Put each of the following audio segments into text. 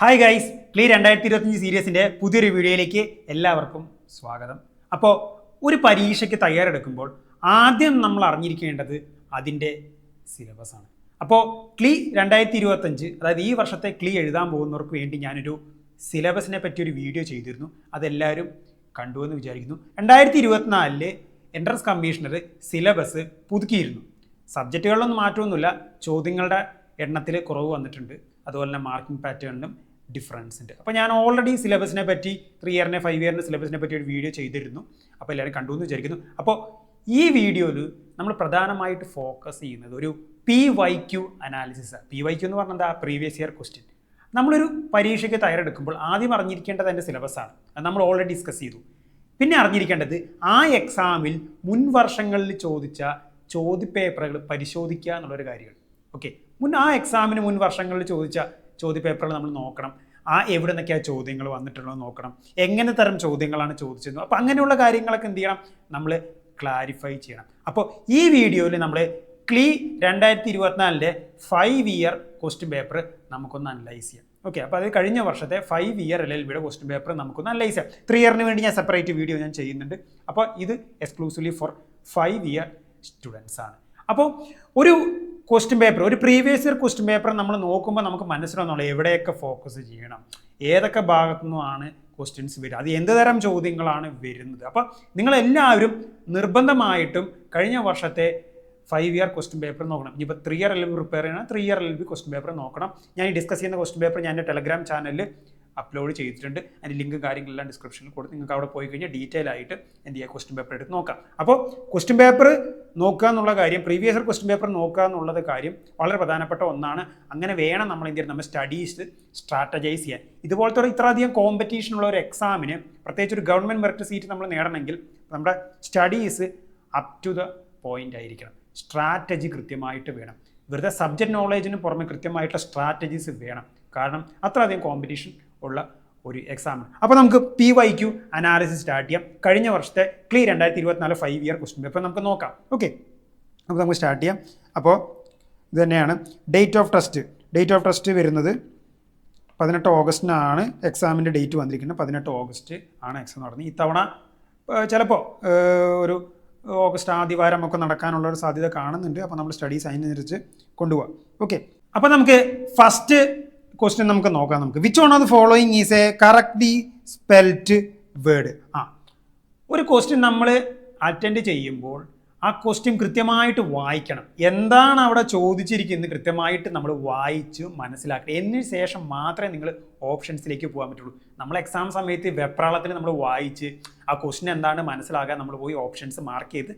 Hi guys, ക്ലീ 2025 സീരീസിൻ്റെ പുതിയൊരു വീഡിയോയിലേക്ക് എല്ലാവർക്കും സ്വാഗതം. അപ്പോൾ ഒരു പരീക്ഷയ്ക്ക് തയ്യാറെടുക്കുമ്പോൾ ആദ്യം നമ്മൾ അറിഞ്ഞിരിക്കേണ്ടത് അതിൻ്റെ സിലബസാണ്. അപ്പോൾ ക്ലീ 2025, അതായത് ഈ വർഷത്തെ ക്ലീ എഴുതാൻ പോകുന്നവർക്ക് വേണ്ടി ഞാനൊരു സിലബസിനെ പറ്റി ഒരു വീഡിയോ ചെയ്തിരുന്നു. അതെല്ലാവരും കണ്ടുവെന്ന് വിചാരിക്കുന്നു. 2024 എൻട്രൻസ് കമ്മീഷണർ സിലബസ് പുതുക്കിയിരുന്നു. സബ്ജക്റ്റുകളിലൊന്നും മാറ്റമൊന്നുമില്ല, ചോദ്യങ്ങളുടെ എണ്ണത്തിൽ കുറവ് വന്നിട്ടുണ്ട്, അതുപോലെ തന്നെ മാർക്കിംഗ് പാറ്റേണിലും ഡിഫറൻസ് ഉണ്ട്. അപ്പോൾ ഞാൻ ഓൾറെഡി സിലബസിനെ പറ്റി 3 ഇയറിനെ 5 ഇയറിൻ്റെ സിലബസിനെ പറ്റി ഒരു വീഡിയോ ചെയ്തിരുന്നു. അപ്പോൾ എല്ലാവരും കണ്ടു എന്ന് വിചാരിക്കുന്നു. അപ്പോൾ ഈ വീഡിയോയിൽ നമ്മൾ പ്രധാനമായിട്ട് ഫോക്കസ് ചെയ്യുന്നത് ഒരു PYQ അനാലിസിസാണ്. PYQ എന്ന് പറഞ്ഞാൽ എന്താ? Previous year question. നമ്മളൊരു പരീക്ഷയ്ക്ക് തയ്യാറെടുക്കുമ്പോൾ ആദ്യം അറിഞ്ഞിരിക്കേണ്ടത് അതിൻ്റെ സിലബസാണ്. അത് നമ്മൾ ഓൾറെഡി ഡിസ്കസ് ചെയ്തു. പിന്നെ അറിഞ്ഞിരിക്കേണ്ടത് ആ എക്സാമിൽ മുൻ വർഷങ്ങളിൽ ചോദിച്ച ചോദ്യപേപ്പറുകൾ പരിശോധിക്കുക എന്നുള്ളൊരു കാര്യമാണ്. ഓക്കെ, ആ എക്സാമിന് മുൻ വർഷങ്ങളിൽ ചോദിച്ച ചോദ്യപേപ്പറുകൾ നമ്മൾ നോക്കണം. എവിടെ നിന്നൊക്കെയാണ് ചോദ്യങ്ങൾ വന്നിട്ടുള്ളത് നോക്കണം, എങ്ങനെ തരം ചോദ്യങ്ങളാണ് ചോദിച്ചത്. അപ്പോൾ അങ്ങനെയുള്ള കാര്യങ്ങളൊക്കെ എന്ത് ചെയ്യണം, നമ്മൾ ക്ലാരിഫൈ ചെയ്യണം. അപ്പോൾ ഈ വീഡിയോയിൽ നമ്മൾ ക്ലീ 2024 5 ഇയർ ക്വസ്റ്റ്യൻ പേപ്പർ നമുക്കൊന്ന് അനലൈസ് ചെയ്യാം. ഓക്കെ, അപ്പോൾ അത് കഴിഞ്ഞ വർഷത്തെ 5 ഇയർ LLBയുടെ ക്വസ്റ്റ്യൻ പേപ്പർ നമുക്കൊന്ന് അനലൈസ് ചെയ്യാം. 3 ഇയറിന് വേണ്ടി ഞാൻ സെപ്പറേറ്റ് വീഡിയോ ഞാൻ ചെയ്യുന്നുണ്ട്. അപ്പോൾ ഇത് എക്സ്ക്ലൂസീവ്ലി ഫോർ 5 ഇയർ സ്റ്റുഡൻസ് ആണ്. അപ്പോൾ ഒരു ക്വസ്റ്റ്യൻ പേപ്പർ, ഒരു പ്രീവിയസ് ഇയർ ക്വസ്റ്റ്യൻ പേപ്പർ നമ്മൾ നോക്കുമ്പോൾ നമുക്ക് മനസ്സിലാവുന്നുള്ളൂ എവിടെയൊക്കെ ഫോക്കസ് ചെയ്യണം, ഏതൊക്കെ ഭാഗത്തു നിന്നുമാണ് ക്വസ്റ്റ്യൻസ് വരിക, അത് എന്ത് തരം ചോദ്യങ്ങളാണ് വരുന്നത്. അപ്പോൾ നിങ്ങളെല്ലാവരും നിർബന്ധമായിട്ടും കഴിഞ്ഞ വർഷത്തെ 5 ഇയർ ക്വസ്റ്റ്യൻ പേപ്പർ നോക്കണം. ഇനിയിപ്പോൾ 3 ഇയർ LLB പ്രിപ്പയർ ചെയ്യണം, 3 ഇയർ LLB ക്വസ്റ്റ്യൻ പേപ്പർ നോക്കണം. ഞാൻ ഈ ഡിസ്കസ് ചെയ്യുന്ന ക്വസ്റ്റ്യൻ പേപ്പർ ഞാൻ എൻ്റെ ടെലഗ്രാം ചാനലിൽ അപ്ലോഡ് ചെയ്തിട്ടുണ്ട്. അതിൻ്റെ ലിങ്കും കാര്യങ്ങളെല്ലാം ഡിസ്ക്രിപ്ഷനിൽ കൊടുത്ത് നിങ്ങൾക്ക് അവിടെ പോയി കഴിഞ്ഞാൽ ഡീറ്റെയിൽ ആയിട്ട് എന്ത് ചെയ്യുക, ക്വസ്റ്റ്യൻ പേപ്പർ എടുത്ത് നോക്കാം. അപ്പോൾ ക്വസ്റ്റ്യൻ പേപ്പർ നോക്കുക എന്നുള്ള കാര്യം, പ്രീവിയസ് ഇയർ ക്വസ്റ്റ്യൻ പേപ്പർ നോക്കുക എന്നുള്ളത് കാര്യം വളരെ പ്രധാനപ്പെട്ട ഒന്നാണ്. അങ്ങനെ വേണം നമ്മൾ എന്ത് ചെയ്യണം, നമ്മൾ സ്റ്റഡീസ് സ്ട്രാറ്റജൈസ് ചെയ്യാൻ. ഇതുപോലത്തെ ഇത്രയധികം കോമ്പറ്റീഷൻ ഉള്ള ഒരു എക്സാമിന്, പ്രത്യേകിച്ച് ഒരു ഗവൺമെൻറ് മെറിറ്റ് സീറ്റ് നമ്മൾ നേടണമെങ്കിൽ നമ്മുടെ studies up to the point ആയിരിക്കണം. സ്ട്രാറ്റജി കൃത്യമായിട്ട് വേണം. വെറുതെ സബ്ജക്റ്റ് നോളേജിന് പുറമെ കൃത്യമായിട്ടുള്ള സ്ട്രാറ്റജീസ് വേണം. കാരണം അത്രയധികം കോമ്പറ്റീഷൻ ഉള്ള ഒരു എക്സാമാണ്. അപ്പോൾ നമുക്ക് PYQ അനാലിസിസ് സ്റ്റാർട്ട് ചെയ്യാം. കഴിഞ്ഞ വർഷത്തെ ക്ലീ 2024 5 ഇയർ ക്വസ്റ്റ്യൻ പേപ്പർ നമുക്ക് നോക്കാം. ഓക്കെ, അപ്പോൾ നമുക്ക് സ്റ്റാർട്ട് ചെയ്യാം. അപ്പോൾ ഇത് തന്നെയാണ് ഡേറ്റ് ഓഫ് ടെസ്റ്റ് വരുന്നത് 18 ഓഗസ്റ്റിനാണ് എക്സാമിൻ്റെ ഡേറ്റ് വന്നിരിക്കുന്നത്. 18 ഓഗസ്റ്റ് ആണ് എക്സാം നടന്നത്. ഇത്തവണ ചിലപ്പോൾ ഒരു ഓഗസ്റ്റ് ആദ്യവാരം ഒക്കെ നടക്കാനുള്ളൊരു സാധ്യത കാണുന്നുണ്ട്. അപ്പോൾ നമ്മൾ സ്റ്റഡീസ് അതിനനുസരിച്ച് കൊണ്ടുപോകാം. ഓക്കെ, അപ്പോൾ നമുക്ക് ഫസ്റ്റ് ക്വസ്റ്റ്യൻ നമുക്ക് നോക്കാം. Which one of the following is A correctly spelt word. ഒരു ക്വസ്റ്റ്യൻ നമ്മൾ അറ്റൻഡ് ചെയ്യുമ്പോൾ ആ ക്വസ്റ്റ്യൻ കൃത്യമായിട്ട് വായിക്കണം. എന്താണ് അവിടെ ചോദിച്ചിരിക്കുന്നത് കൃത്യമായിട്ട് നമ്മൾ വായിച്ച് മനസ്സിലാക്കണം. എന്നതിന് ശേഷം മാത്രമേ നിങ്ങൾ ഓപ്ഷൻസിലേക്ക് പോകാൻ പറ്റുള്ളൂ. നമ്മൾ എക്സാം സമയത്ത് വെപ്രാളത്തിൽ നമ്മൾ വായിച്ച് ആ ക്വസ്റ്റ്യൻ എന്താണ് മനസ്സിലാകാൻ നമ്മൾ പോയി ഓപ്ഷൻസ് മാർക്ക് ചെയ്ത്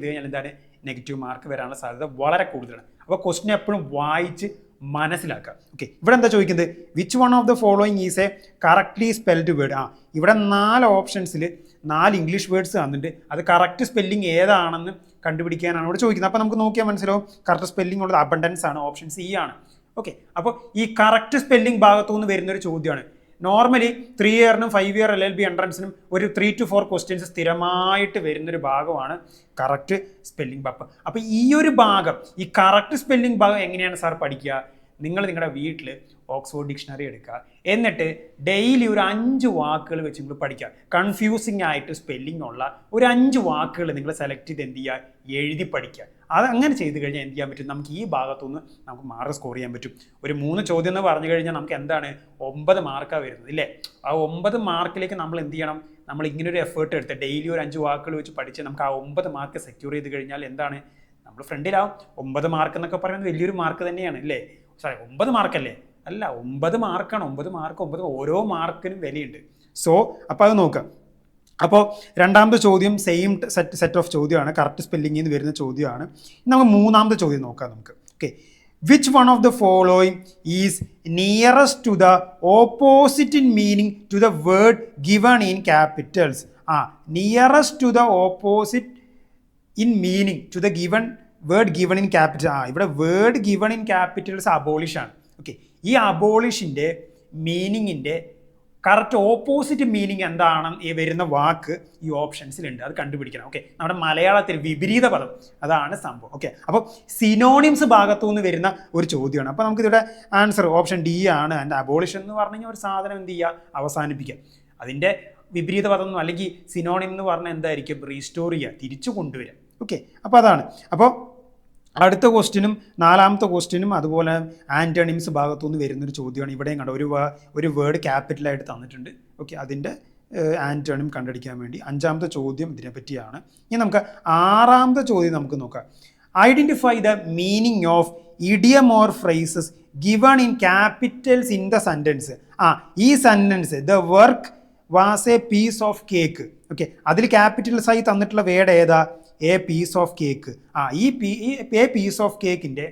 കഴിഞ്ഞാൽ എന്താണ്, നെഗറ്റീവ് മാർക്ക് വരാനുള്ള സാധ്യത വളരെ കൂടുതലാണ്. അപ്പോൾ ക്വസ്റ്റ്യൻ എപ്പോഴും വായിച്ച് മനസ്സിലാക്കുക. ഓക്കെ, ഇവിടെ എന്താ ചോദിക്കുന്നത്, which one of the following is A correctly spelled word. ഇവിടെ 4 ഓപ്ഷൻസിൽ 4 ഇംഗ്ലീഷ് വേർഡ്സ് തന്നിട്ടുണ്ട്. അത് കറക്റ്റ് സ്പെല്ലിംഗ് ഏതാണെന്ന് കണ്ടുപിടിക്കാനാണ് ഇവിടെ ചോദിക്കുന്നത്. അപ്പോൾ നമുക്ക് നോക്കിയാൽ മനസ്സിലാവും കറക്റ്റ് സ്പെല്ലിംഗ് ഉള്ളത് അബണ്ടൻസ് ആണ്, ഓപ്ഷൻ C ആണ്. ഓക്കെ, അപ്പോൾ ഈ കറക്റ്റ് സ്പെല്ലിംഗ് ഭാഗത്തു നിന്ന് വരുന്നൊരു ചോദ്യമാണ്. നോർമലി 3 ഇയറിനും 5 ഇയർ LLB എൻട്രൻസിനും ഒരു 3 to 4 ക്വസ്റ്റ്യൻസ് സ്ഥിരമായിട്ട് വരുന്നൊരു ഭാഗമാണ് കറക്റ്റ് സ്പെല്ലിംഗ് ഭാഗം. അപ്പോൾ ഈ ഒരു ഭാഗം, ഈ കറക്റ്റ് സ്പെല്ലിംഗ് ഭാഗം എങ്ങനെയാണ് സാർ പഠിക്കുക? നിങ്ങൾ നിങ്ങളുടെ വീട്ടിൽ ഓക്സ്ഫോർഡ് ഡിക്ഷണറി എടുക്കുക, എന്നിട്ട് ഡെയിലി ഒരു 5 വാക്കുകൾ വെച്ച് നിങ്ങൾ പഠിക്കുക. കൺഫ്യൂസിങ് ആയിട്ട് സ്പെല്ലിംഗ് ഉള്ള ഒരു 5 വാക്കുകൾ നിങ്ങൾ സെലക്ട് ചെയ്ത് എന്ത് ചെയ്യുക, എഴുതി പഠിക്കുക. അത് അങ്ങനെ ചെയ്ത് കഴിഞ്ഞാൽ എന്ത് ചെയ്യാൻ പറ്റും, നമുക്ക് ഈ ഭാഗത്തുനിന്ന് നമുക്ക് മാർക്ക് സ്കോർ ചെയ്യാൻ പറ്റും. ഒരു 3 ചോദ്യം എന്ന് പറഞ്ഞു കഴിഞ്ഞാൽ നമുക്ക് എന്താണ് 9 മാർക്കാണ് വരുന്നത് ഇല്ലേ? ആ 9 മാർക്കിലേക്ക് നമ്മൾ എന്ത് ചെയ്യണം, നമ്മൾ ഇങ്ങനൊരു എഫേർട്ട് എടുത്ത് ഡെയിലി ഒരു 5 വാക്കുകൾ വെച്ച് പഠിച്ച് നമുക്ക് ആ 9 മാർക്ക് സെക്യൂർ ചെയ്ത് കഴിഞ്ഞാൽ എന്താണ്, നമ്മൾ ഫ്രണ്ടിലാവും. 9 മാർക്ക് എന്നൊക്കെ പറയുന്നത് വലിയൊരു മാർക്ക് തന്നെയാണ് അല്ലേ? 9 മാർക്കല്ലേ? അല്ല, 9 മാർക്കാണ്. 9 ഓരോ മാർക്കിനും വിലയുണ്ട്. സോ അപ്പോൾ അത് നോക്കാം. അപ്പോൾ രണ്ടാമത്തെ ചോദ്യം സെയിം സെറ്റ് ഓഫ് ചോദ്യമാണ്, കറക്റ്റ് സ്പെല്ലിംഗിൽ നിന്ന് വരുന്ന ചോദ്യമാണ്. നമുക്ക് മൂന്നാമത്തെ ചോദ്യം നോക്കാം നമുക്ക്. Okay, which one of the following is nearest to the opposite in meaning to the word given in capitals. Nearest to the opposite in meaning to the given word given in capital. ഇവിടെ word given in capitals abolish ആണ്. Okay, ഈ അബോളിഷിൻ്റെ മീനിങ്ങിൻ്റെ correct opposite meaning എന്താണ് ഈ വരുന്ന വാക്ക് ഈ ഓപ്ഷൻസിലുണ്ട്, അത് കണ്ടുപിടിക്കണം. ഓക്കെ, നമ്മുടെ മലയാളത്തിൽ വിപരീത പദം, അതാണ് സംഭവം. ഓക്കെ, അപ്പോൾ സിനോണിംസ് ഭാഗത്തു നിന്ന് വരുന്ന ഒരു ചോദ്യമാണ്. അപ്പോൾ നമുക്കിതിവിടെ ആൻസർ ഓപ്ഷൻ ഡി ആണ്. ആൻഡ് അബോളിഷൻ എന്ന് പറഞ്ഞു കഴിഞ്ഞാൽ ഒരു സാധനം എന്ത് ചെയ്യുക, അവസാനിപ്പിക്കുക. അതിൻ്റെ വിപരീത പദം ഒന്നും അല്ലെങ്കിൽ സിനോണിം എന്ന് പറഞ്ഞാൽ എന്തായിരിക്കും, റീസ്റ്റോർ ചെയ്യുക, തിരിച്ചു കൊണ്ടുവരിക. ഓക്കെ, അപ്പോൾ അതാണ്. അപ്പോൾ അടുത്ത ക്വസ്റ്റ്യനും നാലാമത്തെ ക്വസ്റ്റ്യനും അതുപോലെ ആൻറ്റണിംസ് ഭാഗത്തുനിന്ന് വരുന്നൊരു ചോദ്യമാണ്. ഇവിടെയും കണ്ടോ, ഒരു വേർഡ് ക്യാപിറ്റലായിട്ട് തന്നിട്ടുണ്ട്. ഓക്കെ, അതിൻ്റെ ആൻറ്റണിം കണ്ടുപിടിക്കാൻ വേണ്ടി അഞ്ചാമത്തെ ചോദ്യം ഇതിനെ പറ്റിയാണ്. ഇനി നമുക്ക് ആറാമത്തെ ചോദ്യം നമുക്ക് നോക്കാം. Identify the meaning of idiom or phrases given in capitals in the sentence. ഈ sentence the work was a piece of cake. Okay, അതിൽ ക്യാപിറ്റൽസ് ആയി തന്നിട്ടുള്ള വേർഡ് ഏതാ, എ പീസ് ഓഫ് കേക്ക്. ഈ എ പീസ് ഓഫ് കേക്കിൻ്റെ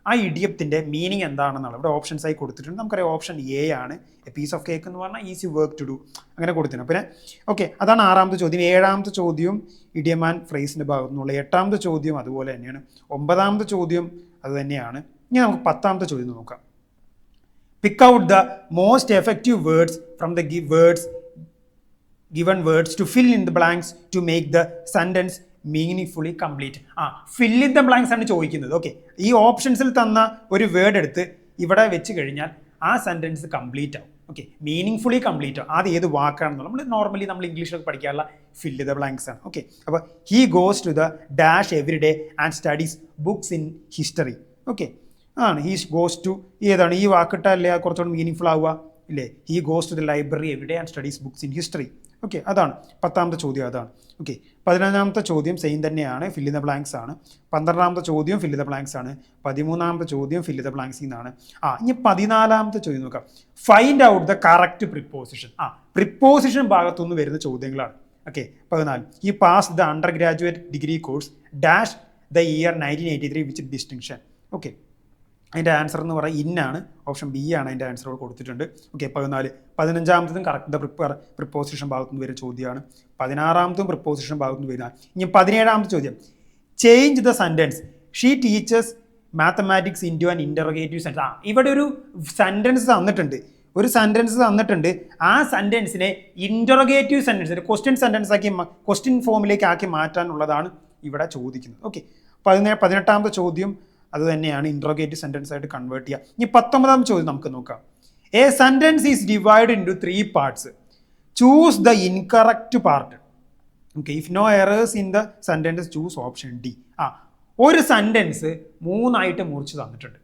ആ ഇഡിയത്തിൻ്റെ meaning എന്താണെന്നുള്ളത് ഇവിടെ ഓപ്ഷൻസ് ആയി കൊടുത്തിട്ടുണ്ട്. നമുക്കറിയാം ഓപ്ഷൻ എ ആണ്. എ പീസ് ഓഫ് കേക്ക് എന്ന് പറഞ്ഞാൽ ഈസി വർക്ക് ടു ഡു, അങ്ങനെ കൊടുത്തിട്ടുണ്ട്. പിന്നെ ഓക്കെ, അതാണ് ആറാമത്തെ ചോദ്യം. ഏഴാമത്തെ ചോദ്യം ഇഡിയം ആൻഡ് ഫ്രേസിൻ്റെ ഭാഗത്തു നിന്നുള്ള. എട്ടാമത്തെ ചോദ്യം അതുപോലെ തന്നെയാണ്. ഒമ്പതാമത്തെ ചോദ്യം അത് തന്നെയാണ്. ഇനി നമുക്ക് പത്താമത്തെ ചോദ്യം നോക്കാം. Pick out the most effective words from the given words to fill in the blanks to make the sentence meaningfully complete. fill in the blanks ആണ് ചോദിക്കുന്നത്. ഓക്കെ, ഈ ഓപ്ഷൻസിൽ തന്ന ഒരു വേർഡ് എടുത്ത് ഇവിടെ വെച്ച് കഴിഞ്ഞാൽ ആ സെൻറ്റൻസ് കംപ്ലീറ്റ് ആവും. ഓക്കെ, മീനിങ്ഫുള്ളി കംപ്ലീറ്റ് ആവും. അത് ഏത് വാക്കാണെന്നുള്ള നമ്മൾ ഇംഗ്ലീഷിലൊക്കെ പഠിക്കാനുള്ള ഫിൽ ദ ബ്ലാങ്ക്സ് ആണ്. ഓക്കെ, അപ്പോൾ he goes to the dash every day and studies books in history. Okay, he goes to ഏതാണ്, ഈ വാക്കിട്ടല്ലേ കുറച്ചുകൂടി മീനിങ്ഫുൾ ആവുക ഇല്ലേ. He goes to the library every day and studies books in history. Okay, അതാണ് പത്താമത്തെ ചോദ്യം, അതാണ്. ഓക്കെ, 11ാമത്തെ ചോദ്യം സെയിം തന്നെയാണ്, ഫിൽ ഇൻ ദ ബ്ലാങ്ക്സ് ആണ്. 12ാമത്തെ ചോദ്യം ഫിൽ ഇൻ ദ ബ്ലാങ്ക്സ് ആണ്. 13ാമത്തെ ചോദ്യം ഫിൽ ഇൻ ദ ബ്ലാങ്ക്സ് എന്നാണ്. ഇനി 14ാമത്തെ ചോദ്യം നോക്കാം. Find out the correct preposition. Preposition ഭാഗത്തുനിന്ന് വരുന്ന ചോദ്യങ്ങളാണ്. ഓക്കെ, 14. ഈ pass the under graduate degree course dash the year 1983 which distinction. Okay, അതിൻ്റെ ആൻസർ എന്ന് പറയുന്നത് ഇന്നാണ്. ഓപ്ഷൻ ബി ആണ് അതിൻ്റെ ആൻസർ കൊടുത്തിട്ടുണ്ട്. ഓക്കെ, 14. 15ാമത്തതും കറക്റ്റ് ദ പ്രിപ്പോസിഷൻ ഭാഗത്തുനിന്ന് വരുന്ന ചോദ്യമാണ്. 16ാമത്തും പ്രിപ്പോസിഷൻ ഭാഗത്തുനിന്ന് വരുന്ന. ഇനി 17ാമത്തെ ചോദ്യം, change the sentence she teachers mathematics into an interrogative sentence. ഇവിടെ ഒരു സെൻറ്റൻസ് തന്നിട്ടുണ്ട്. ആ സെൻറ്റൻസിനെ ഇൻ്ററോഗേറ്റീവ് സെൻറ്റൻസ്, ക്വസ്റ്റ്യൻ സെൻറ്റൻസ് ആക്കി, ക്വസ്റ്റ്യൻ ഫോമിലേക്ക് ആക്കി മാറ്റാനുള്ളതാണ് ഇവിടെ ചോദിക്കുന്നത്. ഓക്കെ, 18ാമത്തെ ചോദ്യം അത് തന്നെയാണ്, ഇൻട്രോഗേറ്റീവ് സെൻറ്റൻസ് ആയിട്ട് കൺവേർട്ട് ചെയ്യുക. ഇനി 19ാമത്തെ ചോദ്യം നമുക്ക് നോക്കാം. A sentence is divide into 3 parts. Choose the incorrect part. Okay, if no errors in the sentence choose option D. ഒരു സെൻറ്റൻസ് 3ആയിട്ട് മുറിച്ച് തന്നിട്ടുണ്ട്.